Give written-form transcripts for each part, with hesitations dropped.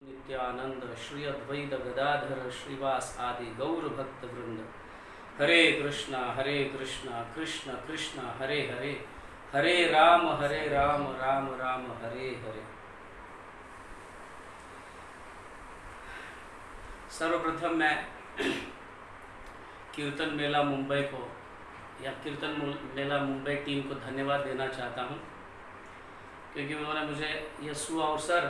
नित्यानंद श्री अद्वैत गदाधर श्रीवास आदि गौर भक्त वृंद। हरे कृष्णा कृष्ण कृष्ण हरे हरे, हरे राम राम राम हरे हरे। सर्वप्रथम मैं कीर्तन मेला मुंबई को या कीर्तन मेला मुंबई टीम को धन्यवाद देना चाहता हूं, क्योंकि उन्होंने मुझे यह सुअवसर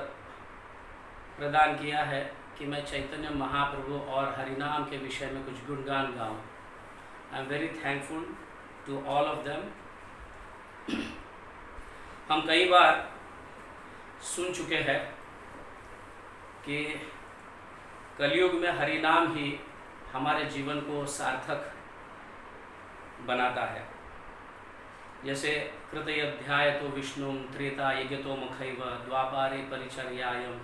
प्रदान किया है कि मैं चैतन्य महाप्रभु और हरिनाम के विषय में कुछ गुणगान गाऊं। I am very thankful to all of them. हम कई बार सुन चुके हैं कि कलयुग में हरिनाम ही हमारे जीवन को सार्थक बनाता है। जैसे कृतयध्याय तो विष्णु त्रेता यज्ञतो मुखैव द्वापारे परिचर्यायम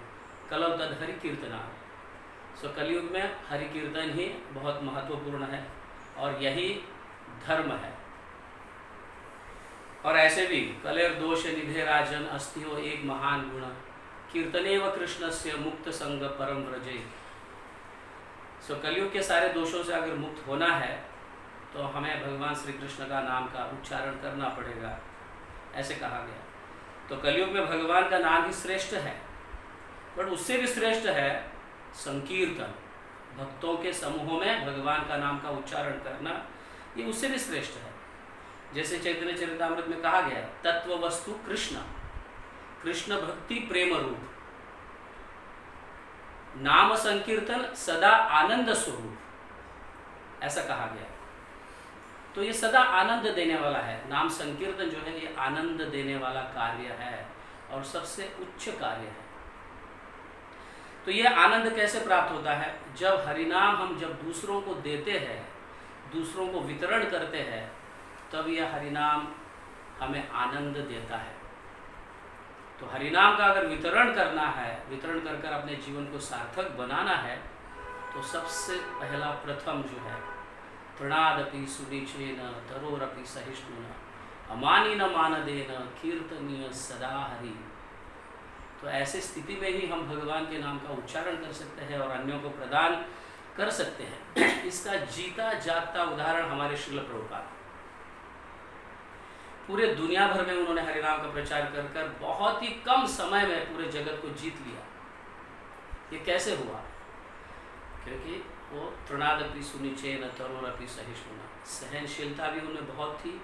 कलौ तद हरि कीर्तना। सो कलयुग में हरि कीर्तन ही बहुत महत्वपूर्ण है और यही धर्म है। और ऐसे भी कलेर दोष निधे राजन अस्थियो एक महान गुण कीर्तनेव कृष्णस्य मुक्त संग परम व्रजे। सो कलयुग के सारे दोषों से अगर मुक्त होना है तो हमें भगवान श्री कृष्ण का नाम का उच्चारण करना पड़ेगा, ऐसे कहा गया। तो कलयुग में भगवान का नाम ही श्रेष्ठ है, बट उससे भी श्रेष्ठ है संकीर्तन। भक्तों के समूहों में भगवान का नाम का उच्चारण करना, ये उससे भी श्रेष्ठ है। जैसे चैतन्य चरितामृत में कहा गया, तत्व वस्तु कृष्ण, कृष्ण भक्ति प्रेम रूप, नाम संकीर्तन सदा आनंद स्वरूप, ऐसा कहा गया। तो ये सदा आनंद देने वाला है। नाम संकीर्तन जो है ये आनंद देने वाला कार्य है और सबसे उच्च कार्य है। तो यह आनंद कैसे प्राप्त होता है? जब हरिनाम हम जब दूसरों को देते हैं, दूसरों को वितरण करते हैं, तब यह हरिनाम हमें आनंद देता है। तो हरिनाम का अगर वितरण करना है, वितरण कर कर अपने जीवन को सार्थक बनाना है, तो सबसे पहला प्रथम जो है, तृणादपि सुनिचेन तरोरपि सहिष्णुना अमानी न मानदेन कीर्तनीय सदा हरि। तो ऐसी स्थिति में ही हम भगवान के नाम का उच्चारण कर सकते हैं और अन्यों को प्रदान कर सकते हैं। इसका जीता जागता उदाहरण हमारे श्रील प्रभुपाद। पूरे दुनिया भर में उन्होंने हरिनाम का प्रचार कर कर बहुत ही कम समय में पूरे जगत को जीत लिया। ये कैसे हुआ? क्योंकि वो तृणादपि सुनिचेन तरोरपि सहिष्णुना, सहनशीलता भी उनमें बहुत थी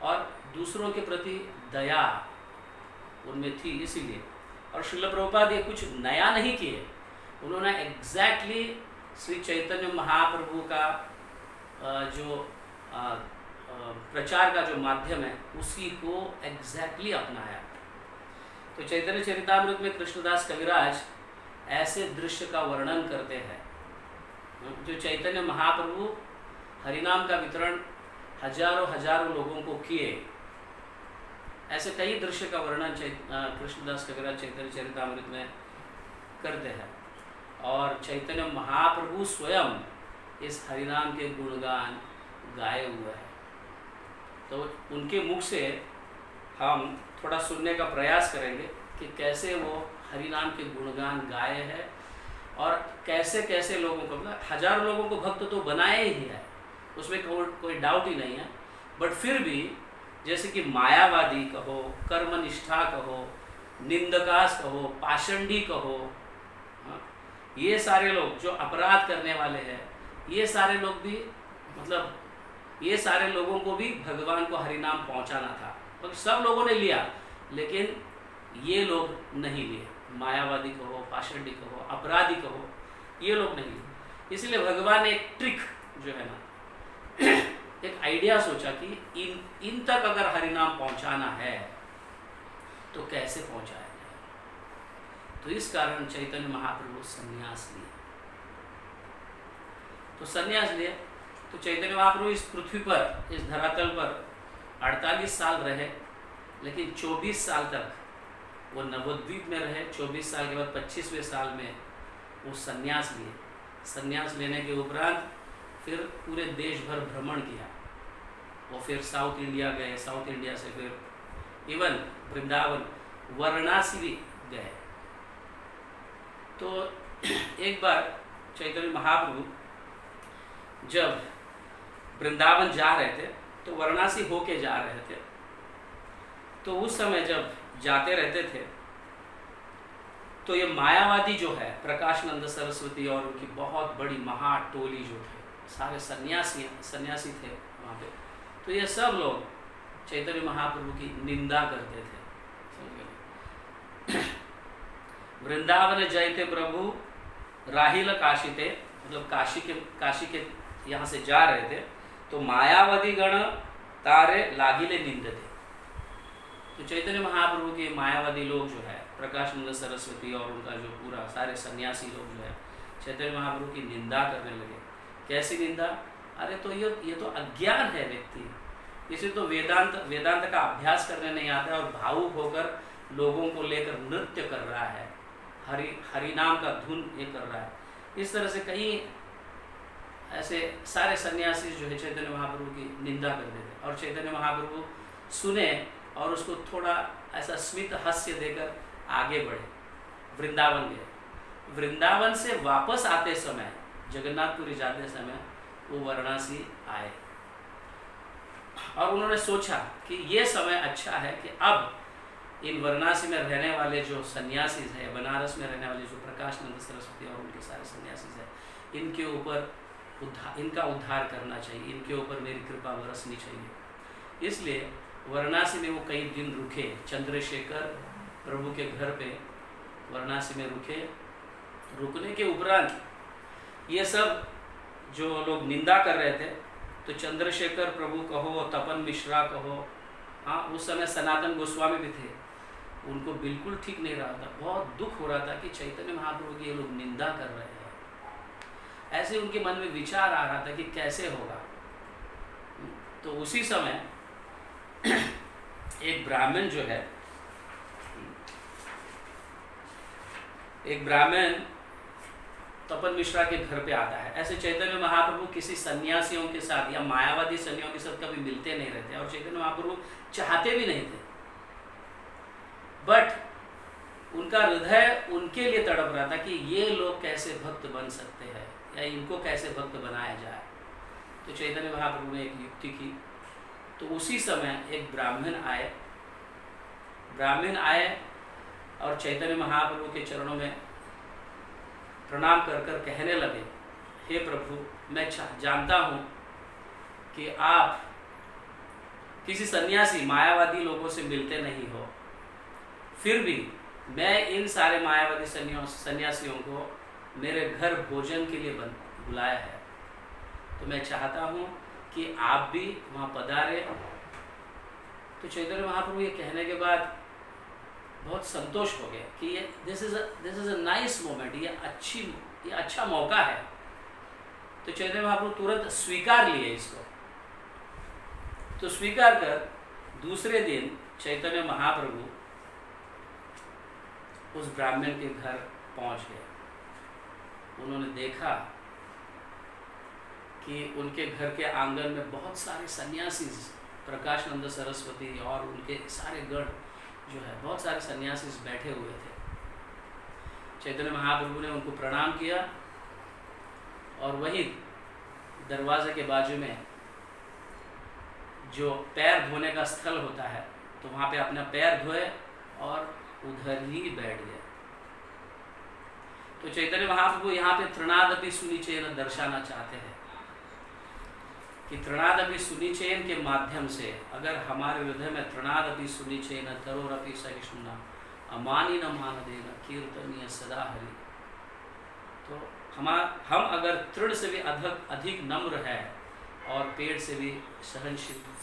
और दूसरों के प्रति दया उनमें थी। इसीलिए और श्रील प्रभुपाद ये कुछ नया नहीं किए, उन्होंने एग्जैक्टली श्री चैतन्य महाप्रभु का जो प्रचार का जो माध्यम है उसी को एग्जैक्टली अपनाया। तो चैतन्य चरितामृत में कृष्णदास कविराज ऐसे दृश्य का वर्णन करते हैं, जो चैतन्य महाप्रभु हरिनाम का वितरण हजारों लोगों को किए। ऐसे कई दृश्य का वर्णन कृष्णदास कविराज चैतन्य चरितामृत में करते हैं और चैतन्य महाप्रभु स्वयं इस हरिनाम के गुणगान गाए हुए हैं। तो उनके मुख से हम थोड़ा सुनने का प्रयास करेंगे कि कैसे वो हरिनाम के गुणगान गाए हैं और कैसे कैसे लोगों को, मतलब हजारों लोगों को भक्त तो बनाए ही है, उसमें कोई डाउट ही नहीं है। बट फिर भी जैसे कि मायावादी कहो, कर्मनिष्ठा कहो, निंदकास कहो, पाषंडी कहो, ये सारे लोग जो अपराध करने वाले हैं, ये सारे लोग भी, मतलब ये सारे लोगों को भी भगवान को हरिनाम पहुंचाना था। तो सब लोगों ने लिया, लेकिन ये लोग नहीं लिए। मायावादी कहो, पाषंडी कहो, अपराधी कहो, ये लोग नहीं लिए। इसलिए भगवान ने एक ट्रिक जो है ना, एक आइडिया सोचा कि इन तक अगर हरिनाम पहुंचाना है तो कैसे पहुंचाया जाए। तो इस कारण चैतन्य महाप्रभु संन्यास लिए। तो संन्यास लिए तो चैतन्य महाप्रभु इस पृथ्वी पर, इस धरातल पर 48 साल रहे, लेकिन 24 साल तक वो नवद्वीप में रहे। 24 साल के बाद 25वें साल में वो संन्यास लिए। संन्यास लेने के उपरांत फिर पूरे देश भर भ्रमण किया। वो फिर साउथ इंडिया गए, साउथ इंडिया से फिर इवन वृंदावन वाराणसी भी गए। तो एक बार चैतन्य महाप्रभु जब वृंदावन जा रहे थे तो वाराणसी होके जा रहे थे, तो उस समय जब जाते रहते थे तो ये मायावादी जो है प्रकाशानंद सरस्वती और उनकी बहुत बड़ी महाटोली जो थे, सारे सन्यासी थे वहाँ पे, तो ये सब लोग चैतन्य महाप्रभु की निंदा करते थे। वृंदावन जयते प्रभु राहिल काशीते, मतलब काशी के यहाँ से जा रहे थे तो मायावादी गण तारे लागिले निंदते। तो चैतन्य महाप्रभु के मायावादी लोग जो है प्रकाशानंद सरस्वती और उनका जो पूरा सारे सन्यासी लोग जो है चैतन्य महाप्रभु की निंदा करने लगे। कैसी निंदा? अरे तो ये तो अज्ञान है व्यक्ति, इसे तो वेदांत का अभ्यास करने नहीं आता है और भावुक होकर लोगों को लेकर नृत्य कर रहा है, हरि नाम का धुन ये कर रहा है। इस तरह से कई ऐसे सारे सन्यासी जो है चैतन्य महाप्रभु की निंदा करते थे। और चैतन्य महाप्रभु सुने और उसको थोड़ा ऐसा स्मित हास्य देकर आगे बढ़े, वृंदावन गए। वृंदावन से वापस आते समय, जगन्नाथपुरी जाते समय वो वाराणसी आए और उन्होंने सोचा कि ये समय अच्छा है कि अब इन वाराणसी में रहने वाले जो सन्यासी हैं, बनारस में रहने वाले जो प्रकाशानंद सरस्वती और उनके सारे सन्यासी हैं, इनके ऊपर इनका उद्धार करना चाहिए, इनके ऊपर मेरी कृपा बरसनी चाहिए। इसलिए वाराणसी में वो कई दिन रुके, चंद्रशेखर प्रभु के घर पे वाराणसी में रुके। रुकने के उपरांत ये सब जो लोग निंदा कर रहे थे, तो चंद्रशेखर प्रभु कहो, तपन मिश्रा कहो, हाँ उस समय सनातन गोस्वामी भी थे, उनको बिल्कुल ठीक नहीं रहा था, बहुत दुख हो रहा था कि चैतन्य महाप्रभु की ये लोग निंदा कर रहे हैं। ऐसे उनके मन में विचार आ रहा था कि कैसे होगा। तो उसी समय एक ब्राह्मण जो है, एक ब्राह्मण तपन मिश्रा के घर पे आता है। ऐसे चैतन्य महाप्रभु किसी सन्यासियों के साथ या मायावादी सन्यासियों के साथ कभी मिलते नहीं रहते और चैतन्य महाप्रभु चाहते भी नहीं थे, बट उनका हृदय उनके लिए तड़प रहा था कि ये लोग कैसे भक्त बन सकते हैं या इनको कैसे भक्त बनाया जाए। तो चैतन्य महाप्रभु ने एक युक्ति की। तो उसी समय एक ब्राह्मण आए और चैतन्य महाप्रभु के चरणों में प्रणाम कर कर कहने लगे, हे प्रभु, मैं जानता हूँ कि आप किसी सन्यासी मायावादी लोगों से मिलते नहीं हो, फिर भी मैं इन सारे मायावादी सन्यासियों को मेरे घर भोजन के लिए बुलाया है, तो मैं चाहता हूँ कि आप भी वहाँ पधारे। तो चैतन्य महाप्रभु ये कहने के बाद बहुत संतोष हो गया कि ये this is a nice moment, ये अच्छा मौका है। तो चैतन्य महाप्रभु तुरंत स्वीकार लिए इसको। तो स्वीकार कर दूसरे दिन चैतन्य महाप्रभु उस ब्राह्मण के घर पहुंच गए। उन्होंने देखा कि उनके घर के आंगन में बहुत सारे सन्यासी, प्रकाशानंद सरस्वती और उनके सारे गण जो है, बहुत सारे सन्यासी बैठे हुए थे। चैतन्य महाप्रभु ने उनको प्रणाम किया और वही दरवाजे के बाजू में जो पैर धोने का स्थल होता है, तो वहाँ पे अपना पैर धोए और उधर ही बैठ गए। तो चैतन्य महाप्रभु यहाँ पे तृणादपि सुनिचयन दर्शाना चाहते हैं कि तृणादपि सुनिचयन के माध्यम से अगर हमारे हृदय में तृणादपि सुनिचयन तरोरपि सहिष्णुना अमानी न मान देना कीर्तनीय सदा हरि, तो हम अगर तृण से भी अधिक नम्र है और पेड़ से भी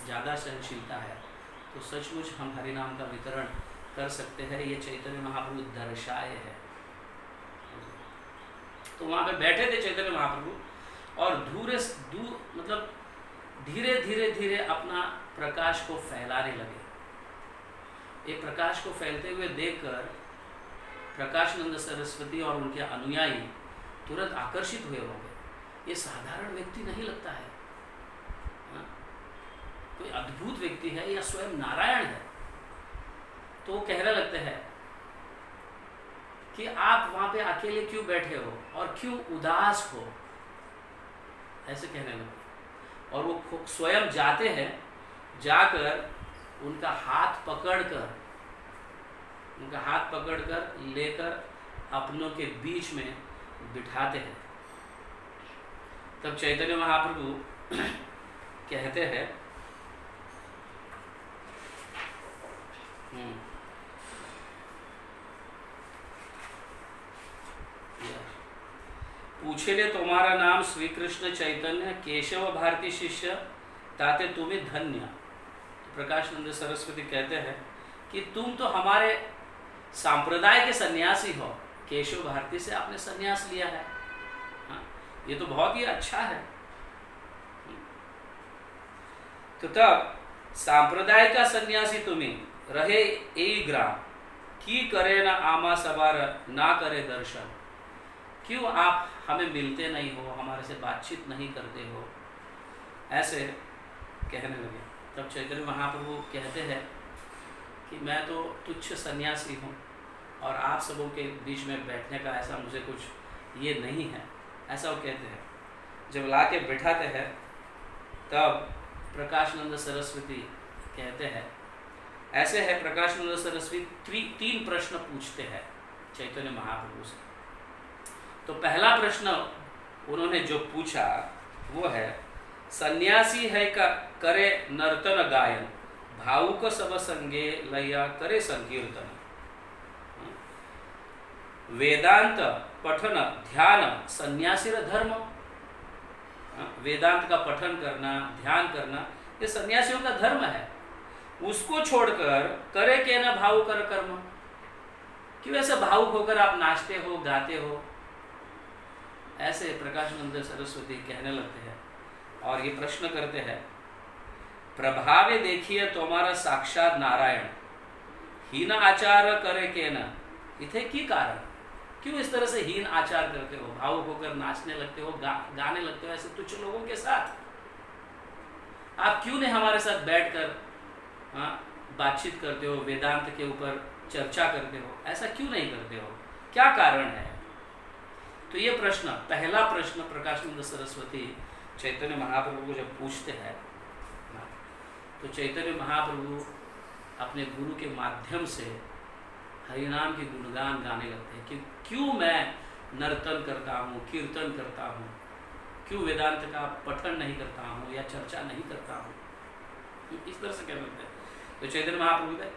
ज़्यादा सहनशीलता है, तो सचमुच हम हरि नाम का वितरण कर सकते हैं। ये चैतन्य महाप्रभु दर्शाए है। तो वहाँ पे बैठे थे चैतन्य महाप्रभु और मतलब धीरे धीरे अपना प्रकाश को फैलाने लगे। एक प्रकाश को फैलते हुए देखकर प्रकाशानंद सरस्वती और उनके अनुयायी तुरंत आकर्षित हुए होंगे। ये साधारण व्यक्ति नहीं लगता है, कोई अद्भुत व्यक्ति है या स्वयं नारायण है। तो वो कहने लगते हैं कि आप वहां पे अकेले क्यों बैठे हो और क्यों उदास हो, ऐसे कहने लगे। और वो स्वयं जाते हैं, जाकर उनका हाथ पकड़कर लेकर अपनों के बीच में बिठाते हैं। तब चैतन्य महाप्रभु कहते हैं, पूछे ले तुम्हारा नाम श्री कृष्ण चैतन्य केशव भारती शिष्य ताते तुम्हें धन्य। प्रकाशानंद सरस्वती कहते हैं कि तुम तो हमारे सांप्रदाय के सन्यासी हो, केशव भारती से आपने सन्यास लिया है। हाँ, ये तो बहुत ही अच्छा है। तो तब सांप्रदाय का सन्यासी तुम्हें रहे ए ग्राम की करे न आमा सवार ना करे दर्शन, क्यों आप हमें मिलते नहीं हो, हमारे से बातचीत नहीं करते हो, ऐसे कहने लगे। तब चैतन्य महाप्रभु कहते हैं कि मैं तो तुच्छ सन्यासी हूँ और आप सबों के बीच में बैठने का ऐसा मुझे कुछ ये नहीं है, ऐसा वो कहते हैं। जब ला के बैठाते हैं तब प्रकाशानंद सरस्वती कहते हैं, ऐसे है प्रकाशानंद सरस्वती 3 प्रश्न पूछते हैं चैतन्य महाप्रभु से। तो पहला प्रश्न उन्होंने जो पूछा वो है, सन्यासी है का करे नर्तन गायन, भावुक सब संगे लया करे संकीर्तन, वेदांत पठन ध्यान सन्यासी धर्म। वेदांत का पठन करना, ध्यान करना, ये सन्यासियों का धर्म है। उसको छोड़कर करे के न भावुक कर कर्म, क्यों ऐसे भावुक होकर आप नाचते हो, गाते हो, ऐसे प्रकाशानंद सरस्वती कहने लगते हैं। और ये प्रश्न करते हैं, प्रभावे देखिए तुम्हारा साक्षात नारायण, हीन आचार करे के न इथे की कारण, क्यों इस तरह से हीन आचार करते हो, भावुक होकर नाचने लगते हो, गाने लगते हो ऐसे तुच्छ लोगों के साथ। आप क्यों नहीं हमारे साथ बैठकर बातचीत करते हो, वेदांत के ऊपर चर्चा करते हो, ऐसा क्यों नहीं करते हो, क्या कारण है? तो ये प्रश्न, पहला प्रश्न प्रकाशानंद सरस्वती चैतन्य महाप्रभु को जब पूछते हैं तो चैतन्य महाप्रभु अपने गुरु के माध्यम से हरिनाम के गुणगान गाने लगते हैं कि क्यों मैं नर्तन करता हूँ, कीर्तन करता हूँ, क्यों वेदांत का पठन नहीं करता हूँ या चर्चा नहीं करता हूँ, इस तरह से कहने लगते हैं। तो चैतन्य महाप्रभु कहे,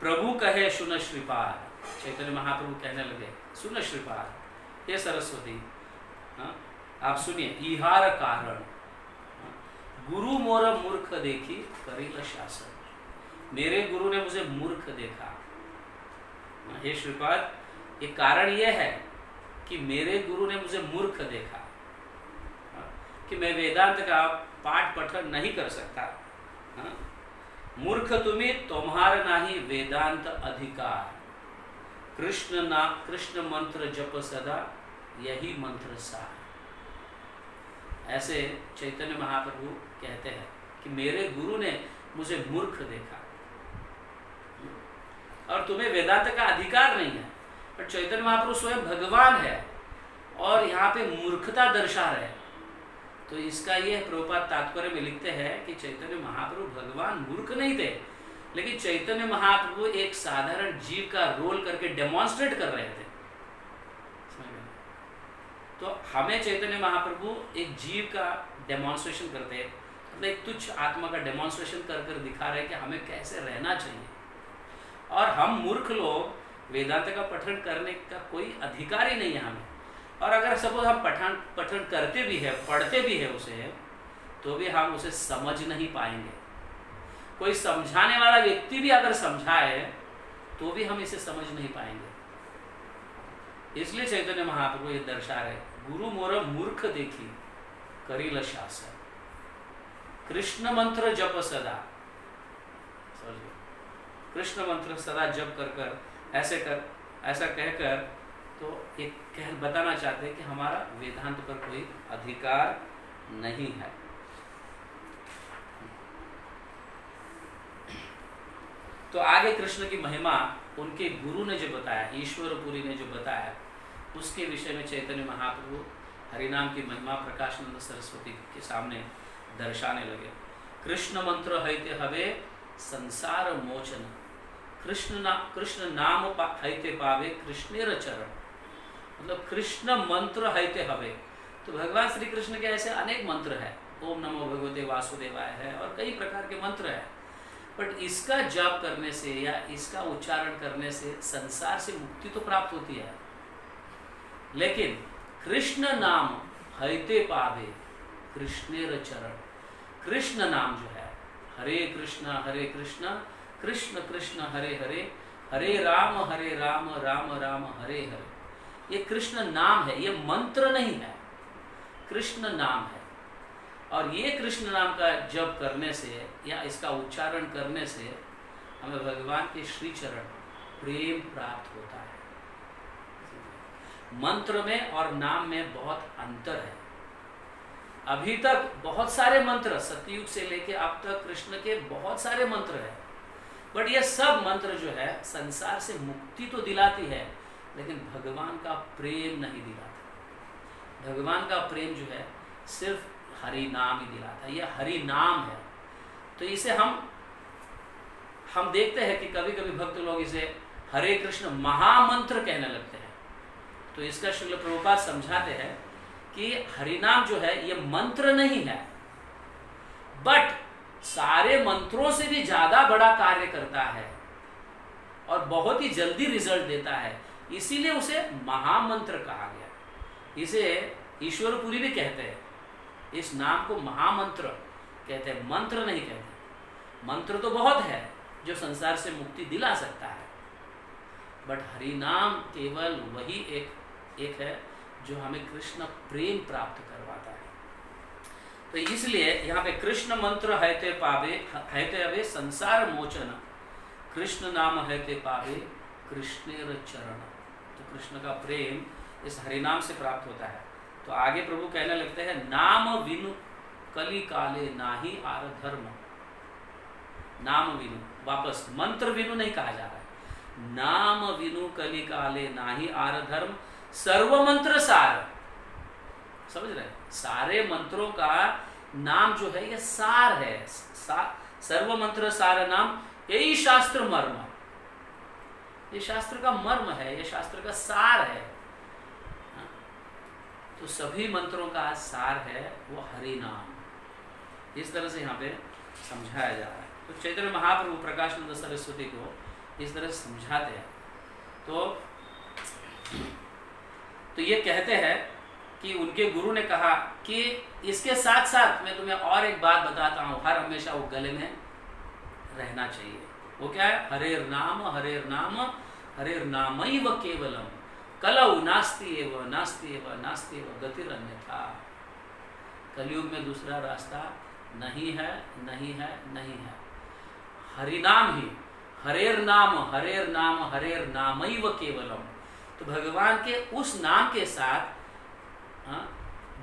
प्रभु कहे सुन श्रीपाल, चैतन्य महाप्रभु कहने लगे, सुन श्रीपाल, हे सरस्वती, आप सुनिए, इहार कारण गुरु मोर मूर्ख देखी करिल शासन, मेरे गुरु ने मुझे मूर्ख देखा। हे श्रीपाद, ये कारण ये है कि मेरे गुरु ने मुझे मूर्ख देखा कि मैं वेदांत का पाठ पठन नहीं कर सकता। मूर्ख तुम्हें तुम्हारा नाही वेदांत अधिकार, कृष्ण मंत्र जप सदा यही मंत्र सार। ऐसे चैतन्य महाप्रभु कहते हैं कि मेरे गुरु ने मुझे मूर्ख देखा और तुम्हें वेदांत का अधिकार नहीं है। पर चैतन्य महाप्रभु स्वयं भगवान है और यहाँ पे मूर्खता दर्शा रहे। तो इसका ये प्रभुपाद तात्पर्य में लिखते हैं कि चैतन्य महाप्रभु भगवान मूर्ख नहीं थे, लेकिन चैतन्य महाप्रभु एक साधारण जीव का रोल करके डेमोन्स्ट्रेट कर रहे थे। तो हमें चैतन्य महाप्रभु एक जीव का डेमोन्स्ट्रेशन करते हैं, मतलब एक तुच्छ आत्मा का डेमोन्स्ट्रेशन कर कर दिखा रहे हैं कि हमें कैसे रहना चाहिए। और हम मूर्ख लोग वेदांत का पठन करने का कोई अधिकार ही नहीं है हमें। और अगर सपोज हम पठन करते भी है, पढ़ते भी है उसे, तो भी हम उसे समझ नहीं पाएंगे। कोई समझाने वाला व्यक्ति भी अगर समझाए तो भी हम इसे समझ नहीं पाएंगे। इसलिए चैतन्य महाप्रभु ये दर्शा रहे, गुरु मोर मूर्ख देखी करिल शासन, कृष्ण मंत्र जप सदा, कृष्ण मंत्र सदा जप कर ऐसा कहकर तो एक बताना चाहते हैं कि हमारा वेदांत पर कोई अधिकार नहीं है। तो आगे कृष्ण की महिमा उनके गुरु ने जो बताया, ईश्वरपुरी ने जो बताया, उसके विषय में चैतन्य महाप्रभु हरिनाम की महिमा प्रकाशानंद सरस्वती के सामने दर्शाने लगे। कृष्ण मंत्र हैते हवे संसार मोचन, कृष्ण नाम हैते पावे कृष्णेर चरण। मतलब कृष्ण मंत्र हैते हवे, तो भगवान श्री कृष्ण के ऐसे अनेक मंत्र हैं, ओम नमो भगवते वासुदेवाय है और कई प्रकार के मंत्र हैं, बट इसका जाप करने से या इसका उच्चारण करने से संसार से मुक्ति तो प्राप्त होती है, लेकिन कृष्ण नाम हैते पावे कृष्णेर चरण। कृष्ण नाम जो है, हरे कृष्ण कृष्ण कृष्ण हरे हरे, हरे राम राम राम हरे हरे, ये कृष्ण नाम है, ये मंत्र नहीं है, कृष्ण नाम है। और ये कृष्ण नाम का जप करने से या इसका उच्चारण करने से हमें भगवान के श्री चरण प्रेम प्राप्त होता है। मंत्र में और नाम में बहुत अंतर है। अभी तक बहुत सारे मंत्र, सतयुग से लेके अब तक कृष्ण के बहुत सारे मंत्र हैं, बट ये सब मंत्र जो है संसार से मुक्ति तो दिलाती है, लेकिन भगवान का प्रेम नहीं दिलाता। भगवान का प्रेम जो है सिर्फ हरि नाम ही दिलाता है, यह हरि नाम है। तो इसे हम देखते हैं कि कभी कभी भक्त लोग इसे हरे कृष्ण महामंत्र कहने लगते हैं। तो इसका श्रील प्रभुपाद समझाते हैं कि हरिनाम जो है ये मंत्र नहीं है, बट सारे मंत्रों से भी ज्यादा बड़ा कार्य करता है और बहुत ही जल्दी रिजल्ट देता है, इसीलिए उसे महामंत्र कहा गया। इसे ईश्वरपुरी भी कहते हैं, इस नाम को महामंत्र कहते हैं, मंत्र नहीं कहते। मंत्र तो बहुत है जो संसार से मुक्ति दिला सकता है, बट हरिनाम केवल वही एक है जो हमें कृष्ण प्रेम प्राप्त करवाता है। तो इसलिए यहाँ पे कृष्ण मंत्र हैते पावे हैते अवे संसार मोचन, कृष्ण नाम हैते पावे कृष्णेर चरण। तो कृष्ण का प्रेम इस हरिनाम से प्राप्त होता है। तो आगे प्रभु कहने लगते हैं, नाम विनु कली काले नाही आर धर्म। नाम विनु, वापस मंत्र विनु नहीं कहा जा रहा है, नाम विनु कली काले नाही आर धर्म, सर्व मंत्र सार। समझ रहे, सारे मंत्रों का नाम जो है ये सार है, सर्व मंत्र सार नाम, यही शास्त्र मर्म, ये शास्त्र का मर्म है, ये शास्त्र का सार है। तो सभी मंत्रों का सार है वो हरि नाम। इस तरह से यहाँ पे समझाया जा रहा है। तो चैतन्य महाप्रभु प्रकाशानंद सरस्वती को इस तरह से समझाते हैं। तो ये कहते हैं कि उनके गुरु ने कहा कि इसके साथ साथ मैं तुम्हें और एक बात बताता हूँ, हर हमेशा वो गले में रहना चाहिए। वो क्या है? हरेर नाम हरेर नामैव केवलम, कलौ नास्ति एव गतिरन्यथा। कलयुग में दूसरा रास्ता नहीं है। हरिनाम ही, हरेर नामैव केवलम। तो भगवान के उस नाम के साथ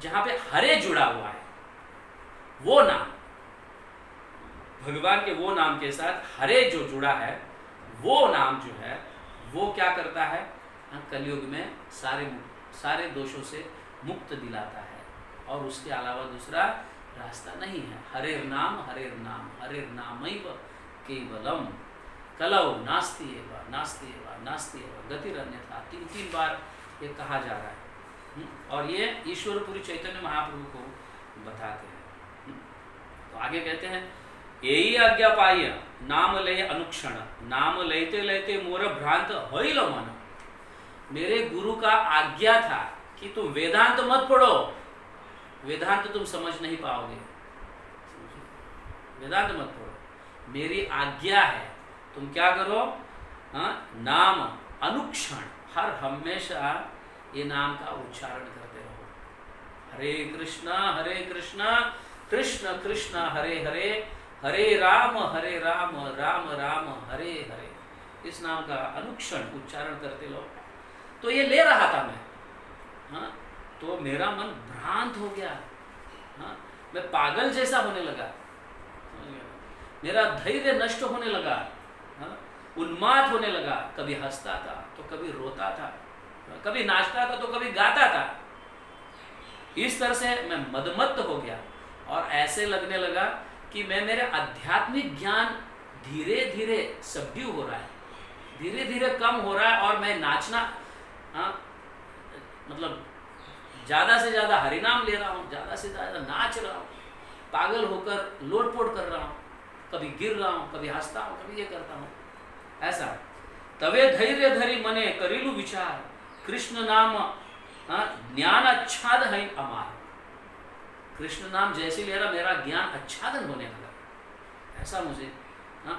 जहाँ पे हरे जुड़ा हुआ है, वो नाम, भगवान के वो नाम के साथ हरे जो जुड़ा है, वो नाम जो है वो क्या करता है? कलयुग में सारे दोषों से मुक्त दिलाता है, और उसके अलावा दूसरा रास्ता नहीं है। हरेर नाम हरेर नामैव केवलम, कलौ नास्ति एव गतिरन्यथा। 3 बार ये कहा जा रहा है, और ये ईश्वरपुरी चैतन्य महाप्रभु को बताते हैं। तो आगे कहते हैं, यही आज्ञा पाइय नाम लय अनुक्षण, नाम लेते लेते मोर भ्रांत होइल मन। मेरे गुरु का आज्ञा था कि तुम वेदांत मत पढ़ो, वेदांत तुम समझ नहीं पाओगे, वेदांत मत पढ़ो, मेरी आज्ञा है तुम क्या करो? नाम अनुक्षण, हर हमेशा ये नाम का उच्चारण करते रहो। हरे कृष्णा कृष्ण कृष्ण हरे हरे, हरे राम राम राम हरे हरे। इस नाम का अनुक्षण उच्चारण करते लो। तो ये ले रहा था मैं, तो मेरा मन भ्रांत हो गया, मैं पागल जैसा होने लगा, मेरा धैर्य नष्ट होने लगा, उन्माद होने लगा, कभी हंसता था तो कभी रोता था, कभी नाचता था तो कभी गाता था। इस तरह से मैं मदमत्त हो गया और ऐसे लगने लगा कि मैं मेरे आध्यात्मिक ज्ञान धीरे धीरे सबड्यू हो रहा है, धीरे धीरे कम हो रहा है और मैं नाचना, मतलब ज़्यादा से ज़्यादा हरिनाम ले रहा हूँ, ज़्यादा से ज़्यादा नाच रहा हूँ, पागल होकर लोटपोट कर रहा हूँ, कभी गिर रहा हूँ, कभी हंसता हूँ, कभी ये करता हूँ, ऐसा। तवे धैर्य धरी मने करेलू विचार, कृष्ण नाम ज्ञान आच्छाद है अमार। कृष्ण नाम जैसे ले रहा मेरा ज्ञान आच्छादन होने लगा, ऐसा मुझे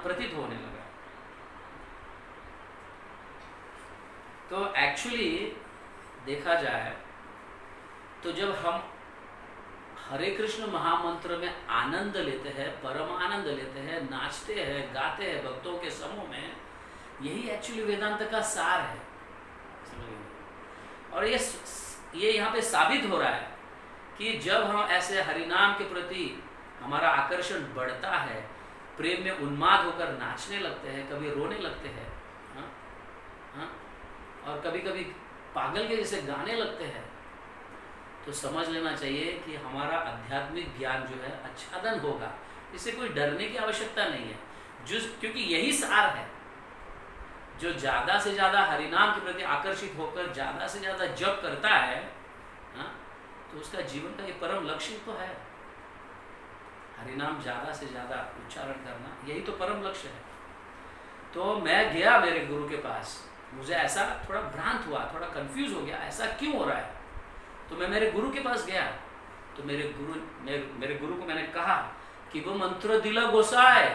प्रतीत होने लगा। तो एक्चुअली देखा जाए तो जब हम हरे कृष्ण महामंत्र में आनंद लेते हैं, परम आनंद लेते हैं, नाचते हैं, गाते हैं भक्तों के समूह में, यही एक्चुअली वेदांत का सार है। और ये यहाँ पे साबित हो रहा है कि जब हम ऐसे हरिनाम के प्रति हमारा आकर्षण बढ़ता है, प्रेम में उन्माद होकर नाचने लगते हैं, कभी रोने लगते हैं, और कभी कभी पागल के जैसे गाने लगते हैं, तो समझ लेना चाहिए कि हमारा आध्यात्मिक ज्ञान जो है आच्छादन होगा। इससे कोई डरने की आवश्यकता नहीं है, क्योंकि यही सार है। जो ज़्यादा से ज़्यादा हरिनाम के प्रति आकर्षित होकर ज़्यादा से ज़्यादा जप करता है, तो उसका जीवन का ये परम लक्ष्य तो है। हरिनाम ज़्यादा से ज़्यादा उच्चारण करना, यही तो परम लक्ष्य है। तो मैं गया मेरे गुरु के पास, मुझे ऐसा थोड़ा भ्रांत हुआ, थोड़ा कंफ्यूज हो गया, ऐसा क्यों हो रहा है। तो मैं मेरे गुरु के पास गया, तो मेरे गुरु को मैंने कहा कि वो मंत्र दिला गोसाए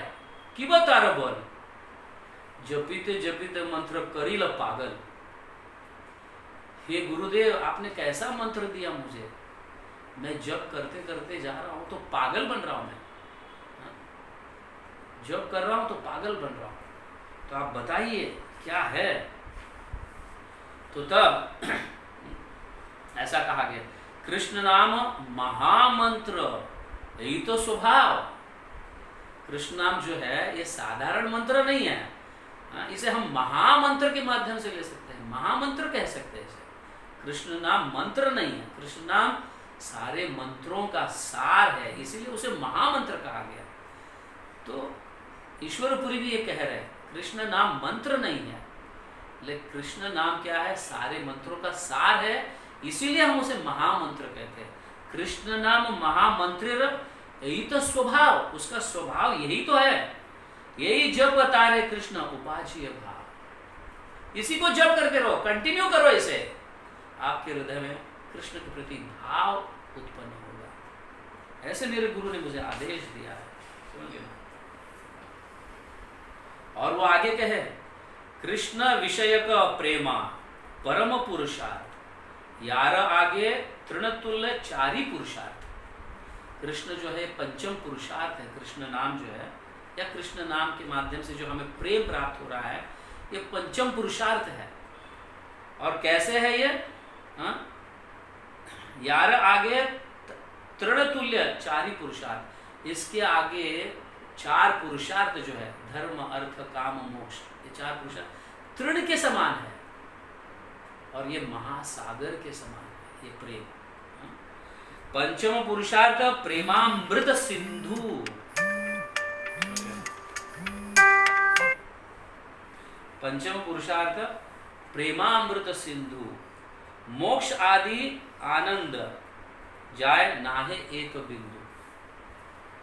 कि वो तारा बोल, जपीते जपीते मंत्र करील पागल। हे गुरुदेव, आपने कैसा मंत्र दिया मुझे, मैं जप करते करते जा रहा हूँ तो पागल बन रहा हूँ, मैं जप कर रहा हूँ तो पागल बन रहा हूँ, तो आप बताइए क्या है। तो तब ऐसा कहा गया, कृष्ण नाम महामंत्र, यही तो स्वभाव। कृष्ण नाम जो है ये साधारण मंत्र नहीं है, इसे हम महामंत्र के माध्यम से ले सकते हैं, महामंत्र कह सकते हैं इसे। कृष्ण नाम मंत्र नहीं है, कृष्ण नाम सारे मंत्रों का सार है, इसीलिए उसे महामंत्र कहा गया। तो ईश्वरपुरी भी ये कह रहे हैं, कृष्ण नाम मंत्र नहीं है, लेकिन कृष्ण नाम क्या है, सारे मंत्रों का सार है, इसीलिए हम उसे महामंत्र कहते हैं। कृष्ण नाम महामंत्र, यही तो स्वभाव, उसका स्वभाव यही तो है, यही जप बता रहे कृष्ण उपाजीय भाव। इसी को जप करते रहो, कंटिन्यू करो इसे, आपके हृदय में कृष्ण के प्रति भाव उत्पन्न होगा। ऐसे मेरे गुरु ने मुझे आदेश दिया है, समझिए। और वो आगे कहे, कृष्ण विषयक प्रेमा परम पुरुषार्थ, यार आगे तृणतुल्य चारी पुरुषार्थ। कृष्ण जो है पंचम पुरुषार्थ है, कृष्ण नाम जो है, या कृष्ण नाम के माध्यम से जो हमें प्रेम प्राप्त हो रहा है, ये पंचम पुरुषार्थ है। और कैसे है ये, यार आगे तृणतुल्य चारी पुरुषार्थ, इसके आगे चार पुरुषार्थ जो है, धर्म अर्थ काम मोक्ष, ये चार पुरुषार्थ तृण के समान है, और ये महासागर के समान है, ये प्रेम। पंचम पुरुषार्थ प्रेमामृत सिंधु, पंचम पुरुषार्थ प्रेमामृत सिंधु, मोक्ष आदि आनंद जाए नाहे एक बिंदु।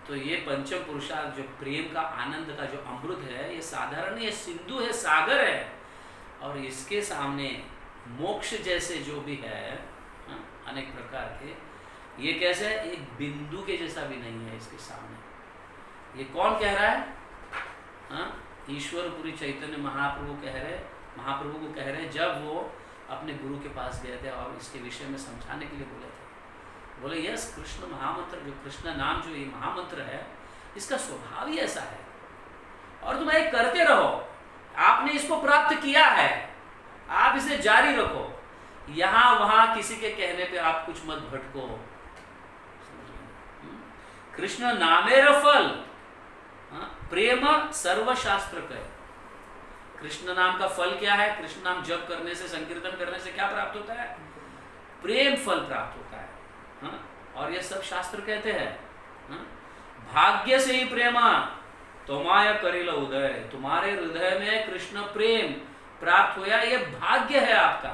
तो ये पंचम पुरुषार्थ जो प्रेम का आनंद का जो अमृत है, ये साधारण ये सिंधु है, सागर है, और इसके सामने मोक्ष जैसे जो भी है अनेक प्रकार के, ये कैसे है, एक बिंदु के जैसा भी नहीं है इसके सामने। ये कौन कह रहा है, ईश्वरपुरी चैतन्य महाप्रभु कह रहे, महाप्रभु को कह रहे, जब वो अपने गुरु के पास गए थे और इसके विषय में समझाने के लिए बोले थे। बोले यस, कृष्ण महामंत्र, जो कृष्ण नाम जो ये महामंत्र है, इसका स्वभाव ही ऐसा है, और तुम एक करते रहो, आपने इसको प्राप्त किया है, आप इसे जारी रखो, यहाँ वहाँ किसी के कहने पे आप कुछ मत भटको। कृष्ण नामेर फल प्रेम सर्वशास्त्र कहे, कृष्ण नाम का फल क्या है? कृष्ण नाम जप करने से, संकीर्तन करने से क्या प्राप्त होता है? प्रेम फल प्राप्त होता है। हाँ? और ये सब शास्त्र कहते हैं। हाँ? भाग्य से ही प्रेमा तुम्हारा करिल उदय, तुम्हारे हृदय में कृष्ण प्रेम प्राप्त होया, ये भाग्य है आपका।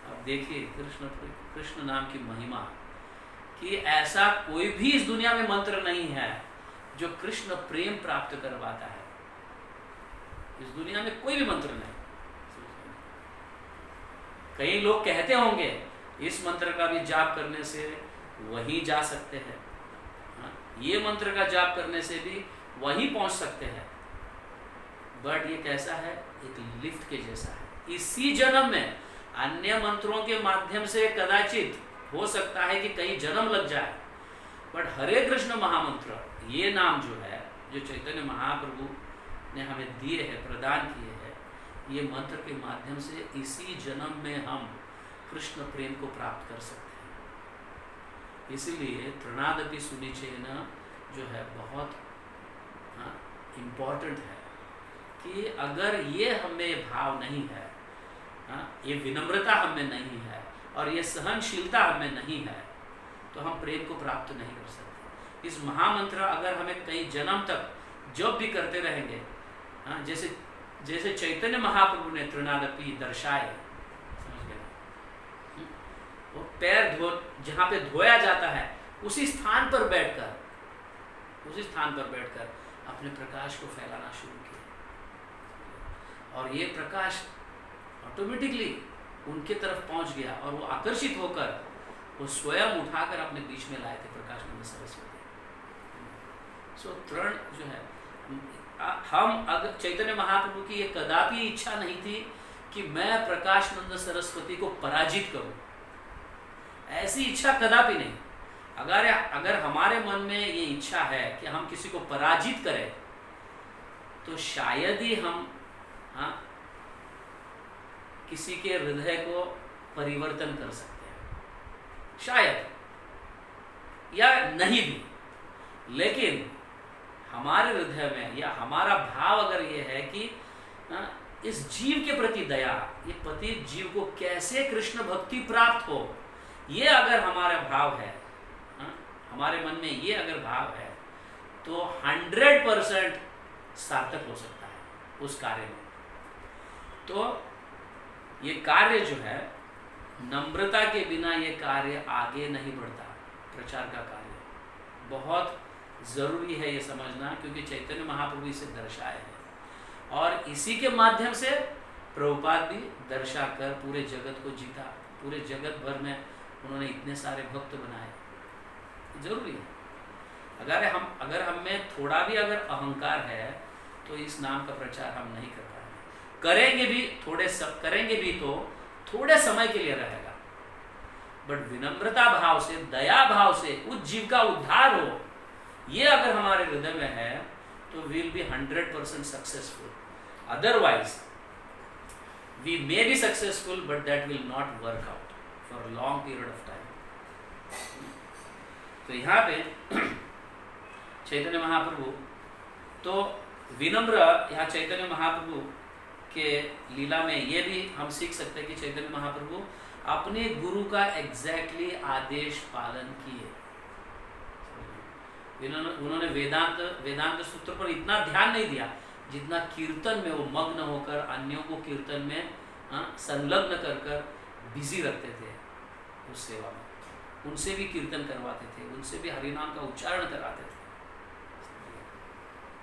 अब देखिए कृष्ण नाम की महिमा, कि ऐसा कोई भी इस दुनिया में मंत्र नहीं है जो कृष्ण प्रेम प्राप्त करवाता है। इस दुनिया में कोई भी मंत्र नहीं। कई लोग कहते होंगे इस मंत्र का भी जाप करने से वहीं जा सकते हैं, ये मंत्र का जाप करने से भी वहीं पहुंच सकते हैं, बट ये कैसा है? एक लिफ्ट के जैसा है। इसी जन्म में अन्य मंत्रों के माध्यम से कदाचित हो सकता है कि कहीं जन्म लग जाए, बट हरे कृष्ण महामंत्र, ये नाम जो है, जो चैतन्य महाप्रभु ने हमें दिए हैं, प्रदान किए हैं, ये मंत्र के माध्यम से इसी जन्म में हम कृष्ण प्रेम को प्राप्त कर सकते हैं। इसीलिए तृणादपि सुनिचेन जो है बहुत इम्पॉर्टेंट है, कि अगर ये हमें भाव नहीं है, ये विनम्रता हमें नहीं है और ये सहनशीलता हमें नहीं है, तो हम प्रेम को प्राप्त नहीं कर सकते। इस महामंत्र अगर हमें कई जन्म तक जब भी करते रहेंगे, जैसे जैसे चैतन्य महाप्रभु ने तृणादपि दर्शाए, समझ गए? वो पैर जहाँ पे धोया जाता है उसी स्थान पर बैठकर अपने प्रकाश को फैलाना शुरू किया, और ये प्रकाश ऑटोमेटिकली उनके तरफ पहुंच गया और वो आकर्षित होकर वो स्वयं उठाकर अपने बीच में लाए थे प्रकाशानंद सरस्वती। सो तृण जो है, हम अगर चैतन्य महाप्रभु की ये कदापि इच्छा नहीं थी कि मैं प्रकाशानंद सरस्वती को पराजित करूं, ऐसी इच्छा कदापि नहीं। अगर हमारे मन में ये इच्छा है कि हम किसी को पराजित करें, तो शायद ही हम किसी के हृदय को परिवर्तन कर सकते हैं, शायद, या नहीं भी। लेकिन हमारे हृदय में या हमारा भाव अगर ये है कि इस जीव के प्रति दया, ये पतित जीव को कैसे कृष्ण भक्ति प्राप्त हो, ये अगर हमारा भाव है, हमारे मन में ये अगर भाव है, तो 100% सार्थक हो सकता है उस कार्य में। तो ये कार्य जो है, नम्रता के बिना ये कार्य आगे नहीं बढ़ता। प्रचार का कार्य बहुत ज़रूरी है ये समझना, क्योंकि चैतन्य महाप्रभु इसे दर्शाए हैं और इसी के माध्यम से प्रभुपाद भी दर्शा कर पूरे जगत को जीता। पूरे जगत भर में उन्होंने इतने सारे भक्त बनाए। जरूरी है। अगर हम में थोड़ा भी अगर अहंकार है, तो इस नाम का प्रचार हम नहीं कर पाएंगे। करेंगे भी तो थोड़े समय के लिए रहेगा, बट विनम्रता भाव से, दया भाव से उस जीव का उद्धार हो, ये अगर हमारे हृदय में है, तो will be 100% successful. Otherwise we may be successful, but that will not work out for long period of time. तो यहाँ पे चैतन्य महाप्रभु तो विनम्र, यहाँ चैतन्य महाप्रभु के लीला में ये भी हम सीख सकते हैं कि चैतन्य महाप्रभु अपने गुरु का एग्जैक्टली आदेश पालन किए। उन्होंने वेदांत सूत्र पर इतना ध्यान नहीं दिया जितना कीर्तन में वो मग्न होकर अन्यों को कीर्तन में संलग्न कर बिजी रखते थे उस सेवा में। उनसे भी कीर्तन करवाते थे, उनसे भी हरिनाम का उच्चारण कराते थे,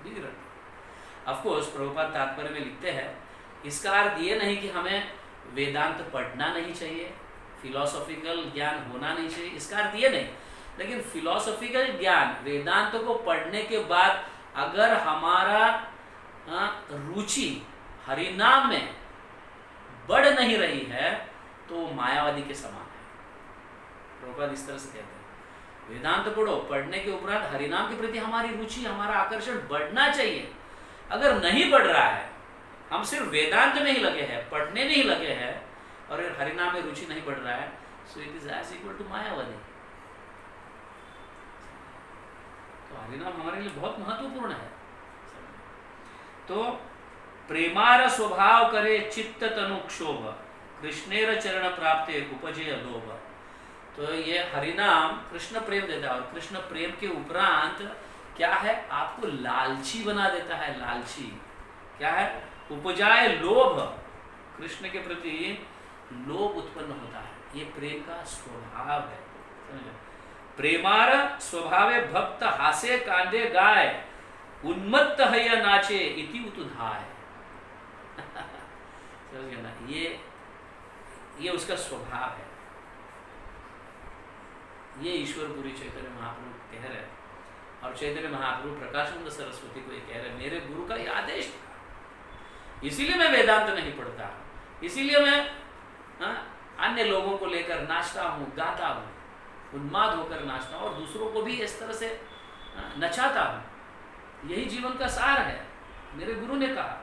बिजी रखते। ऑफ कोर्स प्रभुपाद तात्पर्य में लिखते हैं, इसका अर्थ ये नहीं कि हमें वेदांत पढ़ना नहीं चाहिए, फिलोसॉफिकल ज्ञान होना नहीं चाहिए, इसका अर्थ ये नहीं। लेकिन फिलोसॉफिकल ज्ञान, वेदांत को पढ़ने के बाद अगर हमारा रुचि हरिनाम में बढ़ नहीं रही है, तो मायावादी के समान है। प्रभुपाद इस तरह से कहते हैं, वेदांत पढ़ो, पढ़ने के उपरांत हरिनाम के प्रति हमारी रुचि, हमारा आकर्षण बढ़ना चाहिए। अगर नहीं बढ़ रहा है, हम सिर्फ वेदांत में ही लगे हैं, पढ़ने में ही लगे हैं, और हरिनाम में रुचि नहीं बढ़ रहा है, so it is as equal to मायावादी। तो हरिनाम हमारे लिए बहुत महत्वपूर्ण है। तो प्रेमार स्वभाव करे चित्त तनुक्षोभ, कृष्णेर चरण प्राप्ते उपजय लोभ। तो ये हरिनाम कृष्ण प्रेम देता है, और कृष्ण प्रेम के उपरांत क्या है, आपको लालची बना देता है। लालची क्या है, उपजाए लोभ, कृष्ण के प्रति लोभ उत्पन्न होता है। ये प्रेम का स्वभाव है। प्रेमार स्वभावे भक्त हासे कांदे गाय, उन्मत्त है या नाचे इति उतुधाय। समझ गए ना, ये उसका स्वभाव है। ये ईश्वरपुरी चैतन्य महाप्रभु कह रहे हैं, और चैतन्य महाप्रभु प्रकाशानंद सरस्वती को ये कह रहे हैं, मेरे गुरु का ये आदेश था, इसीलिए मैं वेदांत नहीं पढ़ता, इसीलिए मैं अन्य लोगों को लेकर नाचता हूँ, गाता हूँ, उन्माद होकर नाचता हूँ, और दूसरों को भी इस तरह से नचाता हूँ। यही जीवन का सार है, मेरे गुरु ने कहा।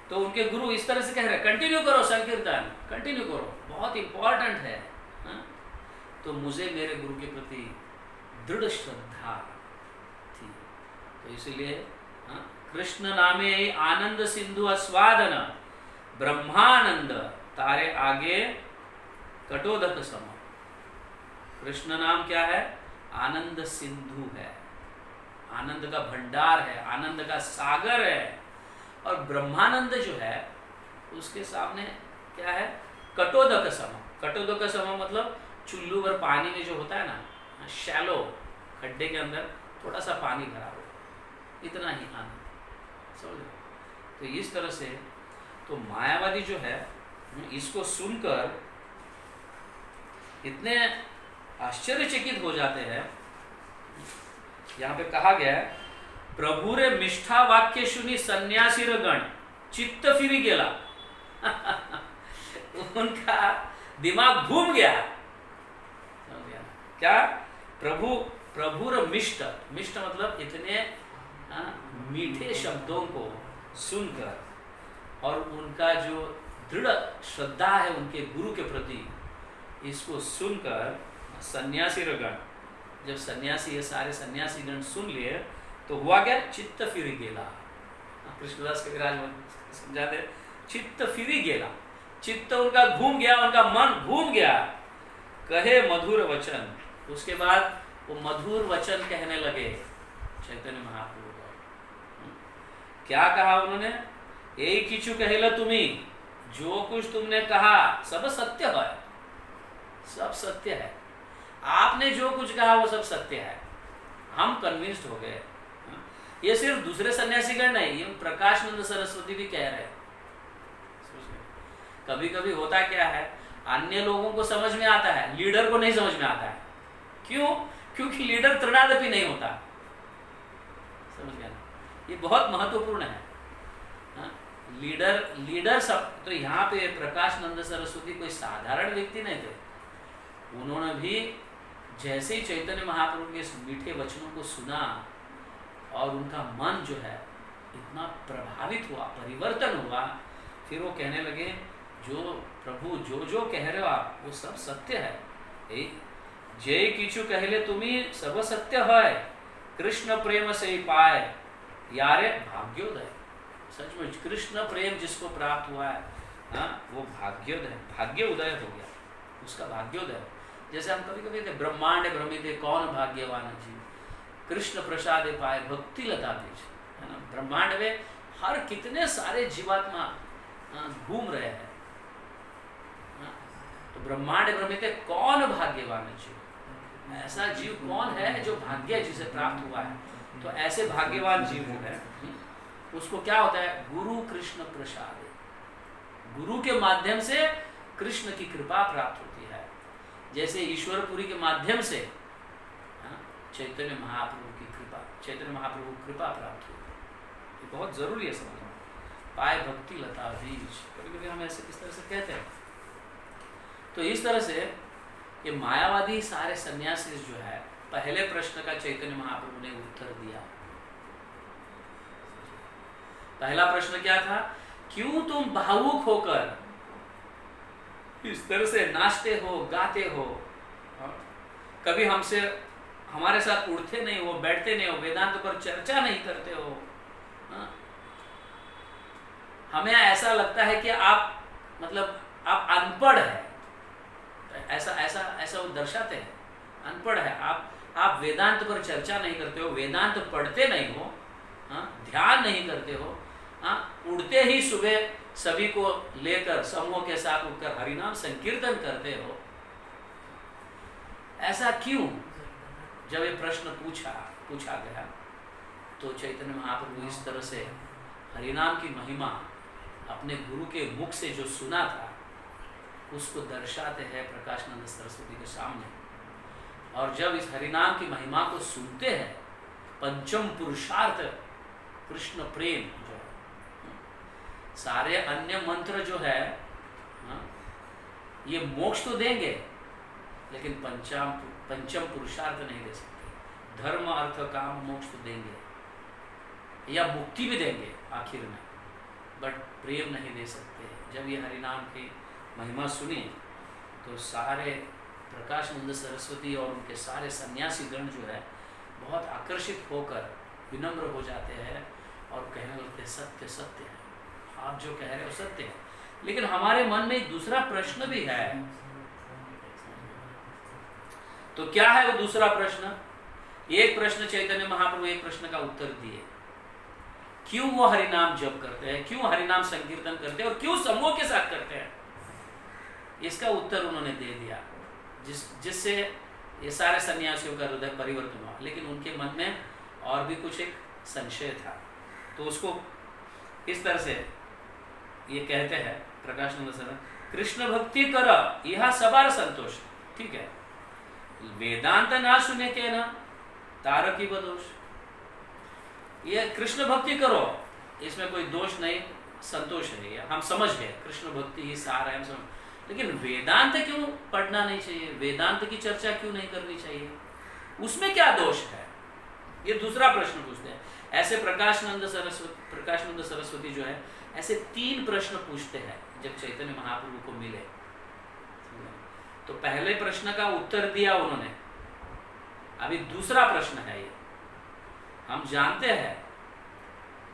तो उनके गुरु इस तरह से कह रहे हैं, कंटिन्यू करो संकीर्तन, कंटिन्यू करो, बहुत इंपॉर्टेंट है। तो मुझे मेरे गुरु के प्रति दृढ़ श्रद्धा थी, तो इसीलिए कृष्ण नामे आनंद सिंधु आस्वादन, ब्रह्मानंद तारे आगे कटोदक सम। कृष्ण नाम क्या है, आनंद सिंधु है, आनंद का भंडार है, आनंद का सागर है। और ब्रह्मानंद जो है उसके सामने क्या है, कटोदक सम। कटोदक सम मतलब चुल्लू भर पानी में जो होता है ना, शैलो खड्डे के अंदर थोड़ा सा पानी भरा हो, इतना ही आनंद। समझो, तो इस तरह से तो मायावादी जो है इसको सुनकर इतने आश्चर्यचकित हो जाते हैं। यहाँ पे कहा गया है, प्रभु रे मिष्ठा वाक्य सुनी सन्यासी गण चित्त फिरी गेला। उनका दिमाग घूम गया। क्या, प्रभु मिष्ट, मिष्ट मतलब इतने मीठे शब्दों को सुनकर, और उनका जो दृढ़ श्रद्धा है उनके गुरु के प्रति, इसको सुनकर सन्यासी गण, जब सन्यासी, ये सारे सन्यासी गण सुन लिए तो हुआ क्या, चित्त फिरी गेला। कृष्णदास कविराज समझाते, चित्त फिरी गेला, चित्त उनका घूम गया, उनका मन घूम गया। कहे मधुर वचन, उसके बाद वो मधुर वचन कहने लगे चैतन्य महाप्रभु को। क्या कहा उन्होंने, यही किचु कहेला तुम्ही, जो कुछ तुमने कहा सब सत्य है, सब सत्य है, आपने जो कुछ कहा वो सब सत्य है, हम कन्विंस्ड हो गए। ये सिर्फ दूसरे सन्यासीगण नहीं, ये प्रकाशानंद सरस्वती भी कह रहे हैं। कभी कभी होता क्या है, अन्य लोगों को समझ में आता है, लीडर को नहीं समझ में आता है। क्यों? क्योंकि लीडर तृणादपि नहीं होता। समझ गया, ये बहुत महत्वपूर्ण है। लीडर सब तो यहाँ पे प्रकाशानंद सरस्वती कोई साधारण व्यक्ति नहीं थे। उन्होंने भी जैसे ही चैतन्य महाप्रभु के मीठे वचनों को सुना और उनका मन जो है इतना प्रभावित हुआ, परिवर्तन हुआ, फिर वो कहने लगे, जो प्रभु जो जो कह रहे हो आप वो सब सत्य है। जय किचु कहले तुम्ही सर्व सत्य है, कृष्ण प्रेम से ही पाए यारे भाग्योदय। सचमुच कृष्ण प्रेम जिसको प्राप्त हुआ है वो भाग्योदय, भाग्य उदय हो गया, उसका भाग्योदय। जैसे हम कभी कभी कहते ब्रह्मांड भ्रमित कौन भाग्यवान जीव, कृष्ण प्रसाद पाए भक्ति लता बीज, है ना। ब्रह्मांड में हर कितने सारे जीवात्मा घूम रहे हैं, तो ब्रह्मांड भ्रमित कौन भाग्यवान जीव, ऐसा जीव कौन है जो भाग्य जिसे प्राप्त हुआ है। तो ऐसे भाग्यवान जीव जो है उसको क्या होता है, गुरु कृष्ण प्रसाद, गुरु के माध्यम से कृष्ण की कृपा प्राप्त होती है। जैसे ईश्वरपुरी के माध्यम से चैतन्य महाप्रभु की कृपा, चैतन्य महाप्रभु की कृपा प्राप्त हुई। ये बहुत जरूरी है समझना। पाए भक्ति लता बीज, कभी कभी हम ऐसे इस तरह से कहते हैं। तो इस तरह से ये मायावादी सारे सन्यासी जो है, पहले प्रश्न का चैतन्य महाप्रभु ने उत्तर दिया। पहला प्रश्न क्या था, क्यों तुम भावुक होकर इस तरह से नाचते हो, गाते हो, कभी हमसे हमारे साथ उठते नहीं हो, बैठते नहीं हो, वेदांत पर चर्चा नहीं करते हो। हाँ? हमें ऐसा लगता है कि आप मतलब आप अनपढ़ है, ऐसा ऐसा ऐसा वो दर्शाते हैं, अनपढ़ है आप वेदांत पर चर्चा नहीं करते हो, वेदांत पढ़ते नहीं हो, हाँ? ध्यान नहीं करते हो, हाँ? उठते ही सुबह सभी को लेकर समूह के साथ उठकर हरिनाम संकीर्तन करते हो। ऐसा क्यों? जब ये प्रश्न पूछा गया तो चैतन्य महाप्रभु इस तरह से हरिनाम की महिमा अपने गुरु के मुख से जो सुना था उसको दर्शाते हैं प्रकाशानंद सरस्वती के सामने। और जब इस हरिनाम की महिमा को सुनते हैं, पंचम पुरुषार्थ कृष्ण प्रेम जो है, सारे अन्य मंत्र जो है, हाँ, ये मोक्ष तो देंगे लेकिन पंचम पुरुषार्थ नहीं दे सकते। धर्म अर्थ काम मोक्ष तो देंगे या मुक्ति भी देंगे आखिर में, बट प्रेम नहीं दे सकते। जब ये हरिनाम की महिमा सुनी तो सारे प्रकाशानंद सरस्वती और उनके सारे सन्यासी गण जो है बहुत आकर्षित होकर विनम्र हो जाते हैं और कहने लगते सत्य सत्य है, आप जो कह रहे हो सत्य है। लेकिन हमारे मन में एक दूसरा प्रश्न भी है। तो क्या है वो दूसरा प्रश्न? एक प्रश्न चैतन्य महाप्रभु एक प्रश्न का उत्तर दिए, क्यों वो हरिनाम जप करते हैं, क्यों हरिनाम संकीर्तन करते हैं और क्यों समूह के साथ करते हैं, इसका उत्तर उन्होंने दे दिया, जिससे ये सारे सन्यासियों का हृदय परिवर्तन हुआ। लेकिन उनके मन में और भी कुछ एक संशय था, तो उसको इस तरह से ये कहते हैं प्रकाशानंद सर, कृष्ण भक्ति कर यह सबार संतोष। ठीक है, वेदांत ना सुने के ना तारकी बदोष, ये कृष्ण भक्ति करो इसमें कोई दोष नहीं, संतोष है, ये हम समझ गए, कृष्ण भक्ति ही सार है हम समझ। लेकिन वेदांत क्यों पढ़ना नहीं चाहिए, वेदांत की चर्चा क्यों नहीं करनी चाहिए, उसमें क्या दोष है, ये दूसरा प्रश्न पूछते हैं। ऐसे प्रकाशानंद सरस्वती जो है ऐसे 3 प्रश्न पूछते हैं जब चैतन्य महाप्रभु को मिले। तो पहले प्रश्न का उत्तर दिया उन्होंने, अभी दूसरा प्रश्न है ये। हम जानते हैं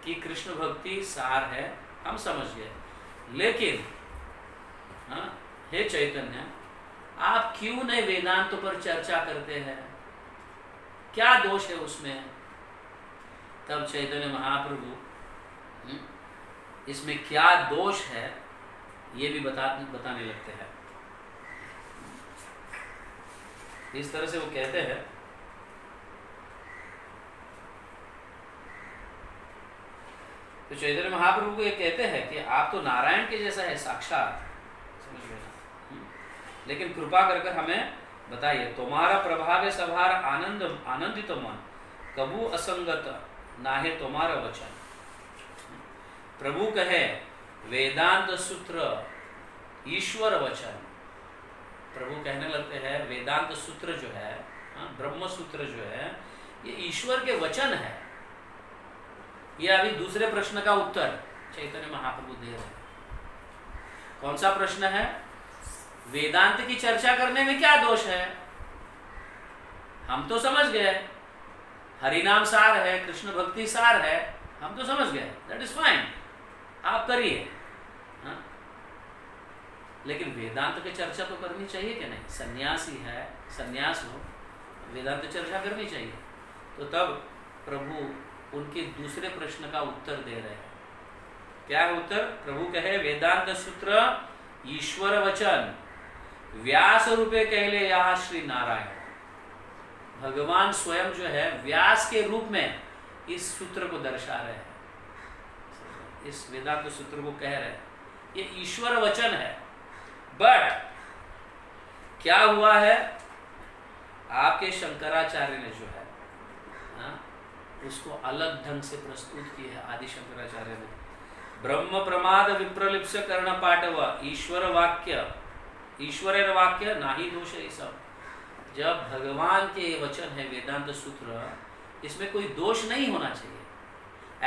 कि कृष्ण भक्ति सार है, हम समझ गए, लेकिन हाँ, हे चैतन्य आप क्यों नहीं वेदांत पर चर्चा करते हैं, क्या दोष है उसमें? तब चैतन्य महाप्रभु इसमें क्या दोष है ये भी बताने लगते हैं। इस तरह से वो कहते हैं, तो चैतन्य महाप्रभु को ये कहते हैं कि आप तो नारायण के जैसा है साक्षात, समझ गए ना, लेकिन कृपा कर हमें बताइए, तुम्हारा प्रभाव सभार आनंदित मन कबू असंगत नाहे तुम्हारा वचन। प्रभु कहे वेदांत सूत्र ईश्वर वचन। प्रभु कहने लगते हैं वेदांत सूत्र जो है, ब्रह्म सूत्र जो है, ये ईश्वर के वचन है। ये अभी दूसरे प्रश्न का उत्तर चैतन्य महाप्रभु दे रहे हैं। कौन सा प्रश्न है? वेदांत की चर्चा करने में क्या दोष है? हम तो समझ गए हरिनाम सार है, कृष्ण भक्ति सार है, हम तो समझ गए, दैट इज फाइन, आप करिए। लेकिन वेदांत की चर्चा तो करनी चाहिए कि नहीं? सन्यासी है, सन्यास हो, वेदांत चर्चा करनी चाहिए। तो तब प्रभु उनके दूसरे प्रश्न का उत्तर दे रहे हैं। क्या है उत्तर? प्रभु कहे वेदांत सूत्र ईश्वर वचन व्यास रूपे कहले यहाँ श्री नारायण। भगवान स्वयं जो है व्यास के रूप में इस सूत्र को दर्शा रहे हैं, इस वेदांत सूत्र को कह रहे हैं, ये ईश्वर वचन है। बट क्या हुआ है, आपके शंकराचार्य ने जो है उसको अलग ढंग से प्रस्तुत किया है। आदि शंकराचार्य ने ब्रह्म प्रमाद विप्रलिप्स कर्ण पाठव ईश्वर वाक्य नाही दोष है। सब जब भगवान के वचन है वेदांत सूत्र, इसमें कोई दोष नहीं होना चाहिए।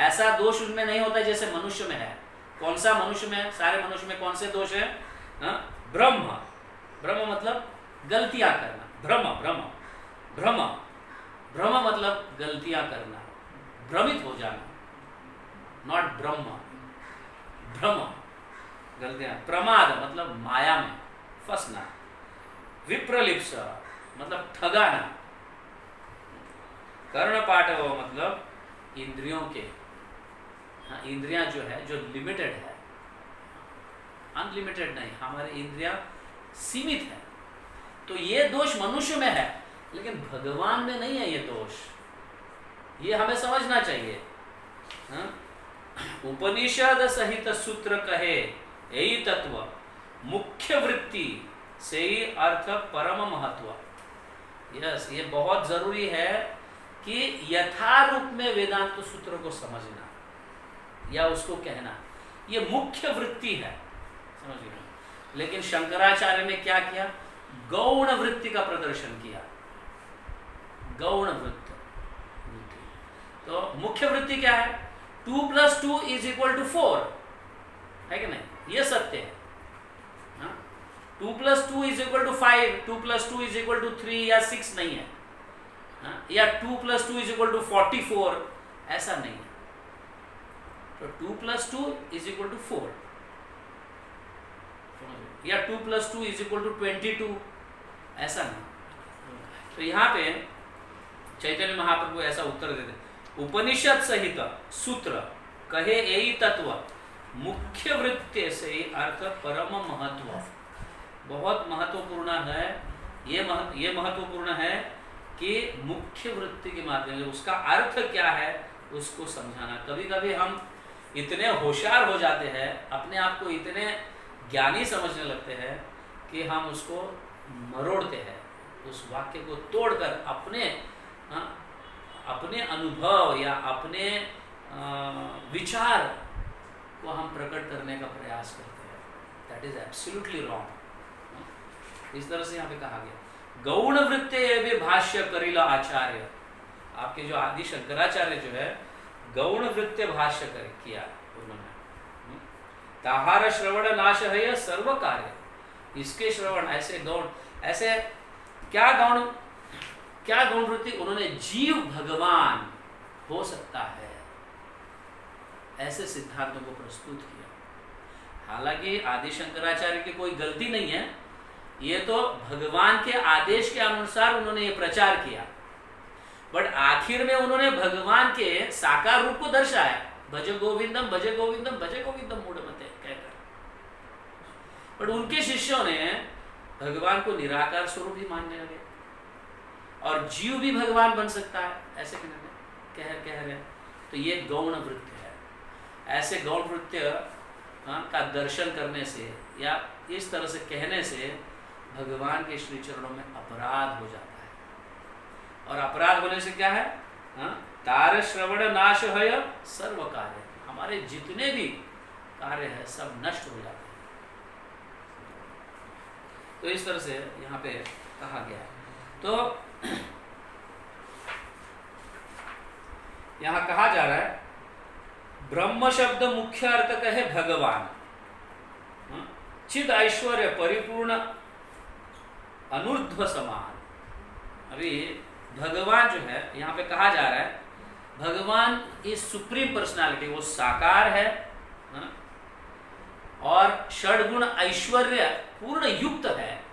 ऐसा दोष उनमें नहीं होता जैसे मनुष्य में है। कौन सा मनुष्य में? सारे मनुष्य में कौन से दोष है? ब्रह्म मतलब गलतियां करना, भ्रम भ्रम, भ्रम मतलब गलतियां करना, भ्रमित हो जाना, नॉट ब्रह्म, भ्रम गलतियां। प्रमाद मतलब माया में फंसना, विप्रलिप्स मतलब ठगाना, कर्णपाटव मतलब इंद्रियों के, हाँ इंद्रियां जो है जो लिमिटेड है, अनलिमिटेड नहीं, हमारे इंद्रियां सीमित है। तो ये दोष मनुष्य में है, लेकिन भगवान में नहीं है ये दोष, ये हमें समझना चाहिए। हाँ? उपनिषद सहित सूत्र कहे यही तत्व मुख्य वृत्ति से ही अर्थ परम महत्व। यस, ये बहुत जरूरी है कि यथारूप में वेदांत सूत्र को समझना या उसको कहना, ये मुख्य वृत्ति है, समझ गए। लेकिन शंकराचार्य ने क्या किया, गौण वृत्ति का प्रदर्शन किया, गौण वृत्ति। तो मुख्य वृत्ति क्या है, 2 + 2 = 4 है कि नहीं, ये सत्य है। 2 + 2 = 5, 2 + 2 = 3 या 6 नहीं है, या 2 + 2 = 44, ऐसा नहीं है। तो 2 + 2 = 4 या 2 + 2 = 22, ऐसा नहीं। तो यहाँ पे चैतन्य महाप्रभु ऐसा उत्तर देते, उपनिषद सहित सूत्र कहे यही तत्व मुख्य वृत्ति से अर्थ परम महत्व। बहुत महत्वपूर्ण है ये, महत्वपूर्ण है कि मुख्य वृत्ति के माध्यम से उसका अर्थ क्या है उसको समझाना। कभी कभी हम इतने होशियार हो जाते हैं, अपने आप को इतने ज्ञानी समझने लगते हैं कि हम उसको मरोड़ते हैं, उस वाक्य को तोड़कर अपने अनुभव या अपने विचार को हम प्रकट करने का प्रयास करते हैं। That is absolutely wrong. इस तरह से यहाँ पे कहा गया गौण वृत्ते भी भाष्य करिला आचार्य, आपके जो आदि शंकराचार्य जो है गौण वृत्ते भाष्य किया उन्होंने। ताहार श्रवण नाश है सर्व कार्य, इसके श्रवण ऐसे गौण, ऐसे क्या गौण वृत्ति, उन्होंने जीव भगवान हो सकता है ऐसे सिद्धांतों को प्रस्तुत किया। हालांकि आदि शंकराचार्य की कोई गलती नहीं है, ये तो भगवान के आदेश के अनुसार उन्होंने ये प्रचार किया, बट आखिर में उन्होंने भगवान के साकार रूप को दर्शाया, भज गोविंदम भज गोविंदम भज गोविंदम मूढ़मते कहकर। बट उनके शिष्यों ने भगवान को निराकार स्वरूप ही मानने लगे, और जीव भी भगवान बन सकता है ऐसे कह रहे। तो ये गौण वृत्ति है। ऐसे गौण वृत्ति का दर्शन करने से या इस तरह से कहने से भगवान के श्री चरणों में अपराध हो जाता है, और अपराध होने से क्या है, तार श्रवण नाश है सर्व कार्य, हमारे जितने भी कार्य है सब नष्ट हो जाते हैं। तो इस तरह से यहाँ पे कहा गया है। तो यहाँ कहा जा रहा है ब्रह्म शब्द मुख्य अर्थ कहे भगवान, चिद ऐश्वर्य परिपूर्ण अनुर्ध्व समान। अभी भगवान जो है यहाँ पे कहा जा रहा है, भगवान इज सुप्रीम पर्सनालिटी, वो साकार है और षड्गुण ऐश्वर्य पूर्ण युक्त है,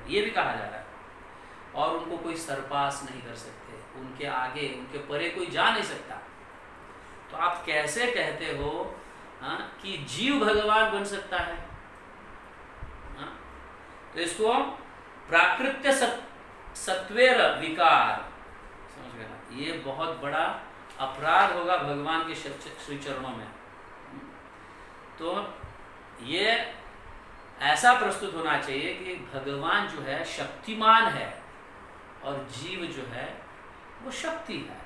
ये भी कहा जा रहा है। और उनको कोई सरपास नहीं कर सकते, उनके आगे उनके परे कोई जा नहीं सकता। तो आप कैसे कहते हो कि जीव भगवान बन सकता है? तो इसको प्राकृत्य सत्वेर विकार, समझ गए ना, ये बहुत बड़ा अपराध होगा भगवान के श्री चरणों में। तो ये ऐसा प्रस्तुत होना चाहिए कि भगवान जो है शक्तिमान है और जीव जो है वो शक्ति है,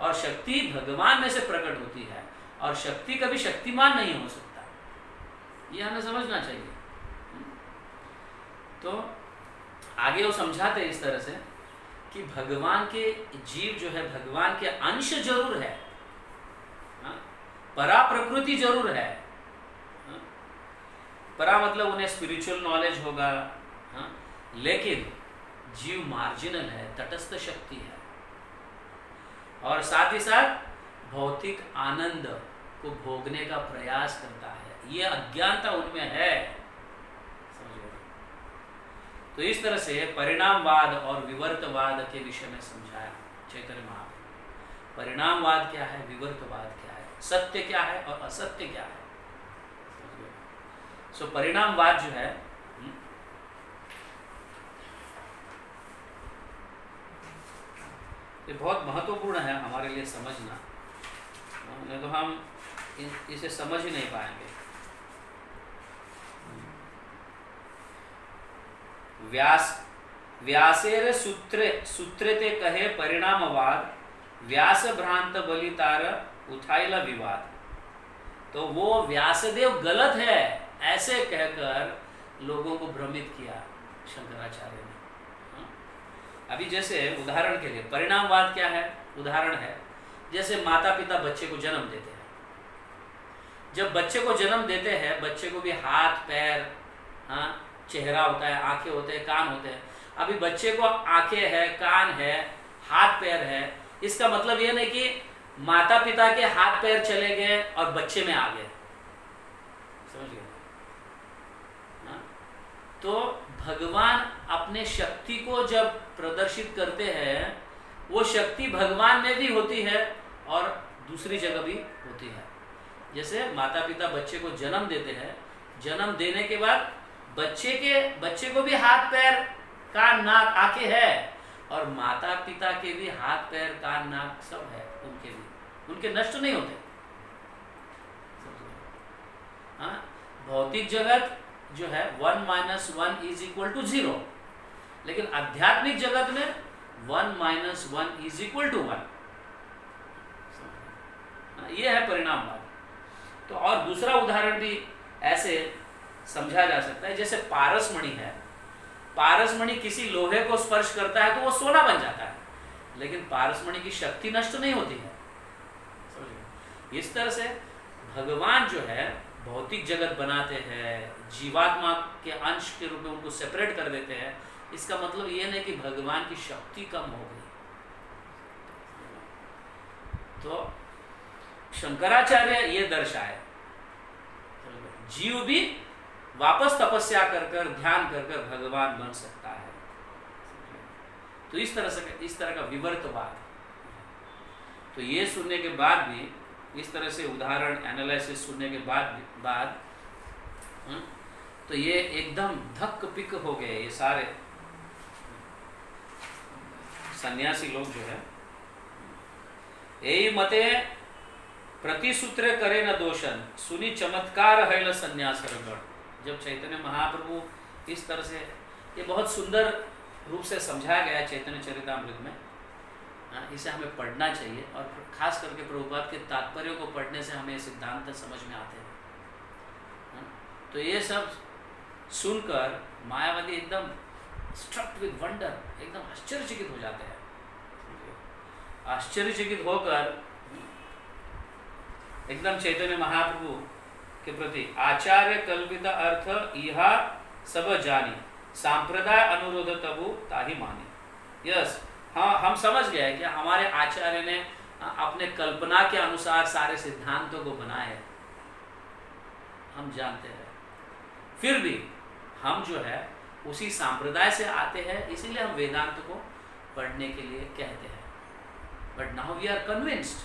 और शक्ति भगवान में से प्रकट होती है, और शक्ति कभी शक्तिमान नहीं हो सकता, ये हमें समझना चाहिए। तो आगे वो समझाते हैं इस तरह से कि भगवान के जीव जो है भगवान के अंश जरूर है, परा प्रकृति जरूर है। परा मतलब उन्हें स्पिरिचुअल नॉलेज होगा, लेकिन जीव मार्जिनल है, तटस्थ शक्ति है, और साथ ही साथ भौतिक आनंद को भोगने का प्रयास करता है। ये अज्ञानता उनमें है, समझो। तो इस तरह से परिणामवाद और विवर्तवाद के विषय में समझाया चैतन्य महाप्रभु। परिणामवाद क्या है, विवर्तवाद क्या है, सत्य क्या है और असत्य क्या है। सो परिणामवाद जो है ये बहुत महत्वपूर्ण है हमारे लिए समझना, नहीं तो हम इसे समझ ही नहीं पाएंगे। व्यासेर सूत्रते कहे परिणामवाद, व्यास भ्रांत बलितार उठाइला विवाद। तो वो व्यासदेव गलत है ऐसे कहकर लोगों को भ्रमित किया शंकराचार्य ने। अभी जैसे उदाहरण के लिए परिणामवाद क्या है, उदाहरण है जैसे माता पिता बच्चे को जन्म देते हैं। जब बच्चे को जन्म देते हैं, बच्चे को भी हाथ पैर, चेहरा होता है, आंखें होते हैं, कान होते हैं। अभी बच्चे को आंखें है, कान है, हाथ पैर है, इसका मतलब ये नहीं कि माता पिता के हाथ पैर चले गए और बच्चे में आ गए, समझ गए। तो भगवान अपने शक्ति को जब प्रदर्शित करते हैं, वो शक्ति भगवान में भी होती है और दूसरी जगह भी होती है। जैसे माता पिता बच्चे को जन्म देते हैं, जन्म देने के बाद बच्चे को भी हाथ पैर कान नाक आंखें है, और माता पिता के भी हाथ पैर कान नाक सब है, उनके भी, उनके नष्ट नहीं होते। भौतिक जगत जो है 1 - 1 = 0, लेकिन आध्यात्मिक जगत में 1 - 1 = 1। ये है परिणामवाद। तो और दूसरा उदाहरण भी ऐसे समझा जा सकता है, जैसे पारसमणि है। पारसमणि किसी लोहे को स्पर्श करता है तो वो सोना बन जाता है, लेकिन पारसमणि की शक्ति नष्ट नहीं होती है। इस तरह से भगवान जो है भौतिक जगत बनाते हैं, जीवात्मा के अंश के रूप में उनको सेपरेट कर देते हैं। इसका मतलब ये नहीं कि भगवान की शक्ति कम हो गई। तो शंकराचार्य ये दर्शाए, जीव भी वापस तपस्या कर ध्यान कर भगवान बन सकता है। तो इस तरह का विवर्तवाद। तो ये सुनने के बाद भी, इस तरह से उदाहरण एनालिसिस सुनने के बाद तो ये एकदम धक्क पिक हो गए ये सारे सन्यासी लोग जो है। यही मते प्रतिसूत्र करे न दोषन, सुनी चमत्कार हैल सन्यास रगड़। जब चैतन्य महाप्रभु इस तरह से, ये बहुत सुंदर रूप से समझाया गया है चैतन्य चरितामृत में। इसे हमें पढ़ना चाहिए, और खास करके प्रभुपाद के तात्पर्यों को पढ़ने से हमें सिद्धांत समझ में आते हैं। तो ये सब सुनकर मायावादी एकदम स्ट्रक्ट विद वंडर, एकदम आश्चर्यचकित हो जाते हैं। आश्चर्यचकित होकर एकदम चैतन्य महाप्रभु के प्रति आचार्य कल्पित अर्थ इहा सब जानी, सांप्रदाय अनुरोध तबु ताही मानी। यस, हाँ, हम समझ गए कि हमारे आचार्य ने अपने कल्पना के अनुसार सारे सिद्धांतों को बनाए, हम जानते हैं। फिर भी हम जो है उसी सांप्रदाय से आते हैं, इसीलिए हम वेदांत को पढ़ने के लिए कहते हैं। But now we are convinced,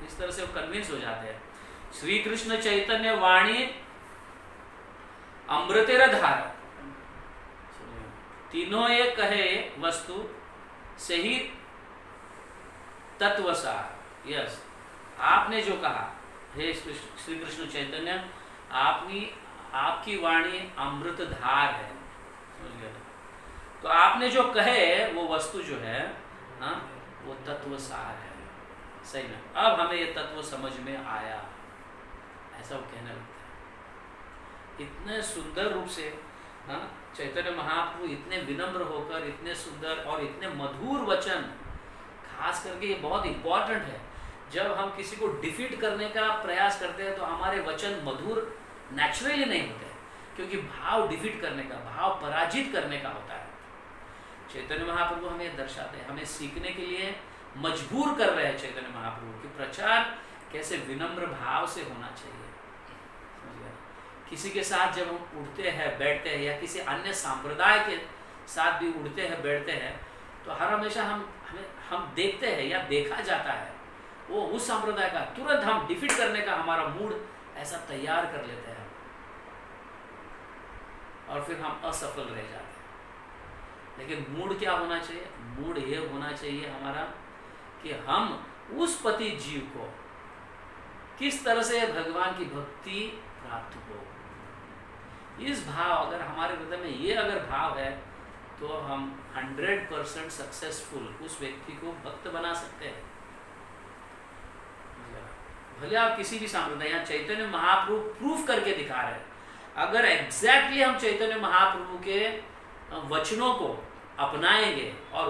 इस तरह से वो कन्विंस हो जाते हैं। श्री कृष्ण चैतन्य वाणी अमृतेर धार, तीनों ये कहे वस्तु से ही तत्वसार। यस, आपने जो कहा, हे श्री कृष्ण चैतन्य, आपकी वाणी अमृत धार है, तो आपने जो कहे वो वस्तु जो है वो तत्वसार है। सही में अब हमें ये तत्व समझ में आया, ऐसा वो कहने लगता है। इतने सुंदर रूप से चैतन्य महाप्रभु इतने विनम्र होकर, इतने सुंदर और इतने मधुर वचन, खास करके ये बहुत इम्पोर्टेंट है। जब हम किसी को डिफीट करने का प्रयास करते हैं तो हमारे वचन मधुर नेचुरली नहीं होते, क्योंकि भाव डिफीट करने का, भाव पराजित करने का होता है। चैतन्य महाप्रभु हमें दर्शाते हैं, हमें सीखने के लिए मजबूर कर रहे हैं चैतन्य महाप्रभु कि प्रचार कैसे विनम्र भाव से होना चाहिए। समझ गए? किसी के साथ जब हम उठते हैं बैठते हैं या किसी अन्य संप्रदाय के साथ भी उठते हैं बैठते हैं तो हर हमेशा हम देखते हैं या देखा जाता है वो उस संप्रदाय का, तुरंत हम डिफीट करने का हमारा मूड ऐसा तैयार कर लेते हैं और फिर हम असफल रह जाते हैं। लेकिन मूड क्या होना चाहिए? मूड ये होना चाहिए हमारा कि हम उस पति जीव को किस तरह से भगवान की भक्ति प्राप्त हो, इस भाव अगर हमारे हृदय में ये अगर भाव है तो हम 100% सक्सेसफुल उस व्यक्ति को भक्त बना सकते हैं। भले आप किसी भी संप्रदाय, यहाँ चैतन्य महाप्रभु प्रूफ करके दिखा रहे हैं, अगर एग्जैक्टली हम चैतन्य महाप्रभु के वचनों को अपनाएंगे और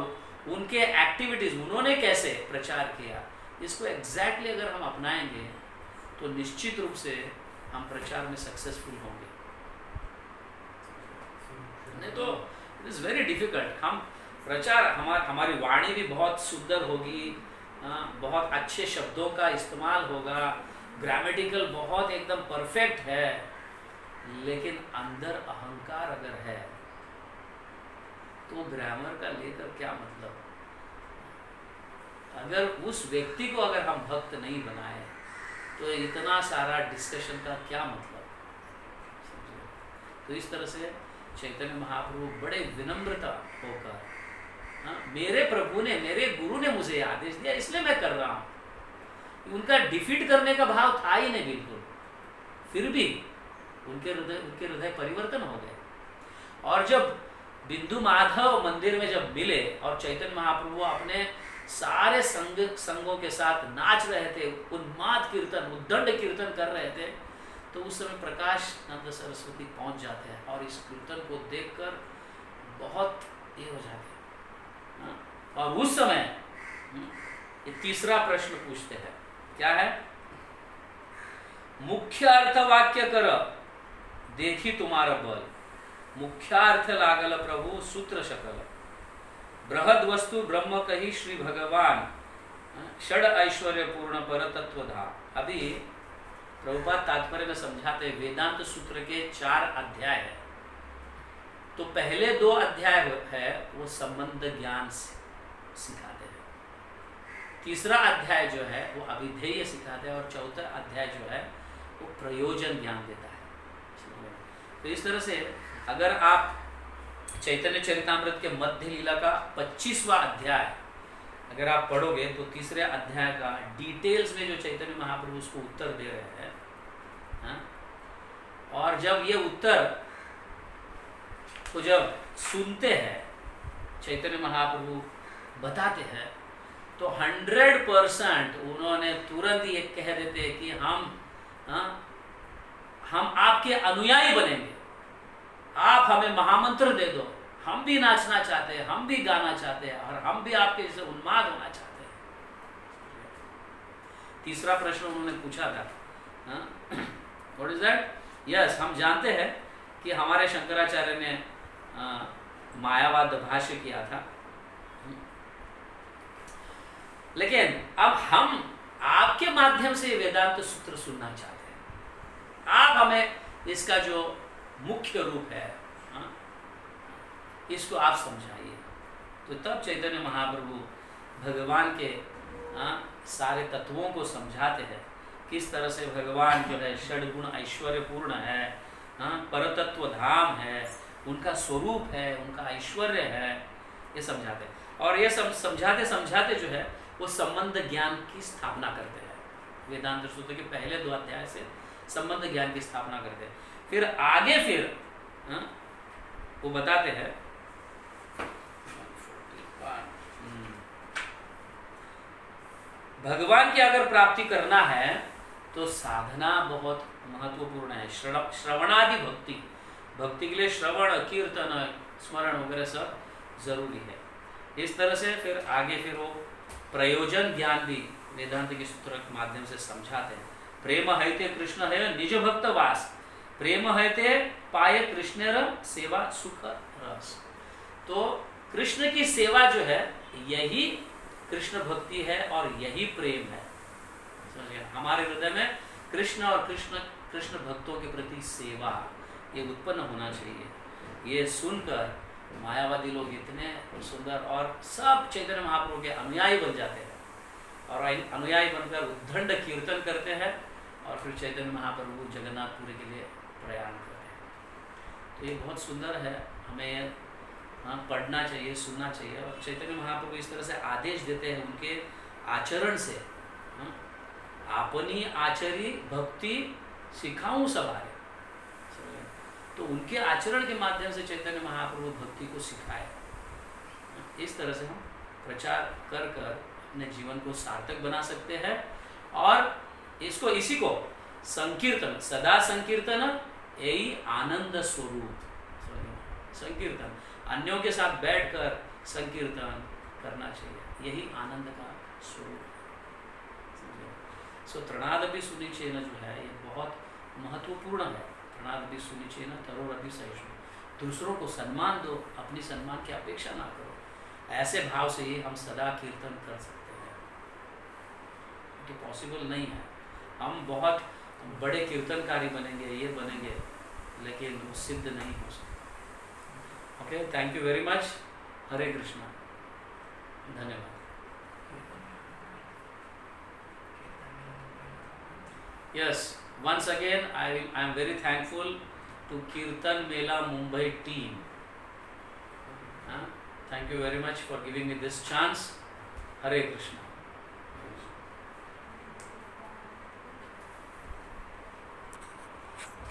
उनके एक्टिविटीज उन्होंने कैसे प्रचार किया इसको एग्जैक्टली अगर हम अपनाएंगे तो निश्चित रूप से हम प्रचार में सक्सेसफुल होंगे। नहीं तो इट इज़ वेरी डिफिकल्ट। हम प्रचार, हमारी वाणी भी बहुत सुंदर होगी, बहुत अच्छे शब्दों का इस्तेमाल होगा, ग्रामेटिकल बहुत एकदम परफेक्ट है, लेकिन अंदर अहंकार अगर है तो ग्रामर का लेकर क्या मतलब? अगर उस व्यक्ति को अगर हम भक्त नहीं बनाए तो इतना सारा डिस्कशन का क्या मतलब? समझे? तो इस तरह से चैतन्य महाप्रभु बड़े विनम्रता होकर, मेरे प्रभु ने, मेरे गुरु ने मुझे आदेश दिया इसलिए मैं कर रहा हूँ। उनका डिफीट करने का भाव था ही नहीं बिल्कुल, फिर भी उनके हृदय परिवर्तन हो गए। और जब बिंदु माधव मंदिर में जब मिले और चैतन्य महाप्रभु अपने सारे संगों के साथ नाच रहे थे, उन्माद कीर्तन, उद्दंड कीर्तन कर रहे थे, तो उस समय प्रकाश नंद सरस्वती पहुंच जाते हैं और इस कीर्तन को देखकर बहुत ये हो जाते हैं। और उस समय ये तीसरा प्रश्न पूछते हैं, क्या है? मुख्य अर्थ वाक्य कर देखी तुम्हारा बल, मुख्यार्थ लागल प्रभु सूत्र शकल, बृहद वस्तु ब्रह्म कही श्री भगवान, षड ऐश्वर्य पूर्ण पर तत्व धाम। अभी प्रभुपाद तात्पर्य में समझाते हैं, वेदांत सूत्र के 4 अध्याय है, तो पहले 2 अध्याय है वो संबंध ज्ञान सिखाते हैं, तीसरा अध्याय जो है वो अभिधेय सिखाते हैं और चौथा अध्याय जो है वो प्रयोजन ज्ञान देता है। तो इस तरह से अगर आप चैतन्य चरितामृत के मध्य लीला का 25वां अध्याय अगर आप पढ़ोगे तो तीसरे अध्याय का डिटेल्स में जो चैतन्य महाप्रभु उसको उत्तर दे रहे हैं, और जब ये उत्तर को जब सुनते हैं चैतन्य महाप्रभु बताते हैं तो 100% उन्होंने तुरंत ये कह देते कि हम आपके अनुयायी बनेंगे, आप हमें महामंत्र दे दो, हम भी नाचना चाहते हैं, हम भी गाना चाहते हैं और हम भी आपके जैसे उन्माद होना चाहते हैं। तीसरा प्रश्न उन्होंने पूछा था, व्हाट इज दैट? यस, हम जानते हैं कि हमारे शंकराचार्य ने मायावाद भाष्य किया था, लेकिन अब हम आपके माध्यम से वेदांत सूत्र सुनना चाहते हैं, आप हमें इसका जो मुख्य रूप है इसको आप समझाइए। तो तब चैतन्य महाप्रभु भगवान के सारे तत्वों को समझाते हैं, किस तरह से भगवान जो है षडगुण ऐश्वर्य पूर्ण है, परतत्व धाम है, उनका स्वरूप है, उनका ऐश्वर्य है, ये समझाते हैं। और ये समझाते समझाते जो है वो संबंध ज्ञान की स्थापना करते हैं। वेदांत सूत्र के पहले 2 अध्याय से संबंध ज्ञान की स्थापना करते हैं। फिर आगे वो बताते हैं भगवान की अगर प्राप्ति करना है तो साधना बहुत महत्वपूर्ण है। श्रवणादि भक्ति के लिए श्रवण, कीर्तन, स्मरण वगैरह सब जरूरी है। इस तरह से फिर आगे वो प्रयोजन ज्ञान भी वेदांत के सूत्र के माध्यम से समझाते हैं। प्रेम है ते कृष्ण है निज भक्त वास, प्रेम है ते पाए कृष्ण सेवा सुख रस। तो कृष्ण की सेवा जो है यही कृष्ण भक्ति है और यही प्रेम है। समझिए, हमारे हृदय में कृष्ण और कृष्ण भक्तों के प्रति सेवा ये उत्पन्न होना चाहिए। ये सुनकर मायावादी लोग इतने सुंदर और सब चैतन्य महाप्रभु के अनुयायी बन जाते हैं और अनुयायी बनकर उद्दंड कीर्तन करते हैं और फिर चैतन्य महाप्रभु जगन्नाथपुरी के लिए प्रयाण करते हैं। तो ये बहुत सुंदर है, हमें पढ़ना चाहिए, सुनना चाहिए। और चैतन्य महाप्रभु इस तरह से आदेश देते हैं उनके आचरण से, आपनी आचरी भक्ति सिखाऊं सवारे। तो उनके आचरण के माध्यम से चैतन्य महाप्रभु भक्ति को सिखाए। इस तरह से हम प्रचार कर कर अपने जीवन को सार्थक बना सकते हैं। और इसी को संकीर्तन, सदा संकीर्तन यही आनंद स्वरूप। संकीर्तन अन्यों के साथ बैठकर संकीर्तन करना चाहिए, यही आनंद का स्वरूप। सो तृणादपि सुनिचेन जो है ये बहुत महत्वपूर्ण है। तृणादपि सुनिचेन तरोरपि सहिष्णु, दूसरों को सम्मान दो, अपनी सम्मान की अपेक्षा ना करो। ऐसे भाव से ही हम सदा कीर्तन कर सकते हैं। तो पॉसिबल नहीं है, हम बहुत बड़े कीर्तनकारी बनेंगे, ये बनेंगे, लेकिन वो सिद्ध नहीं हो सकता। Okay, thank you very much. Hare Krishna, धन्यवाद। Yes, once again I am very thankful to Kirtan Mela Mumbai team. Thank you very much for giving me this chance. Hare Krishna.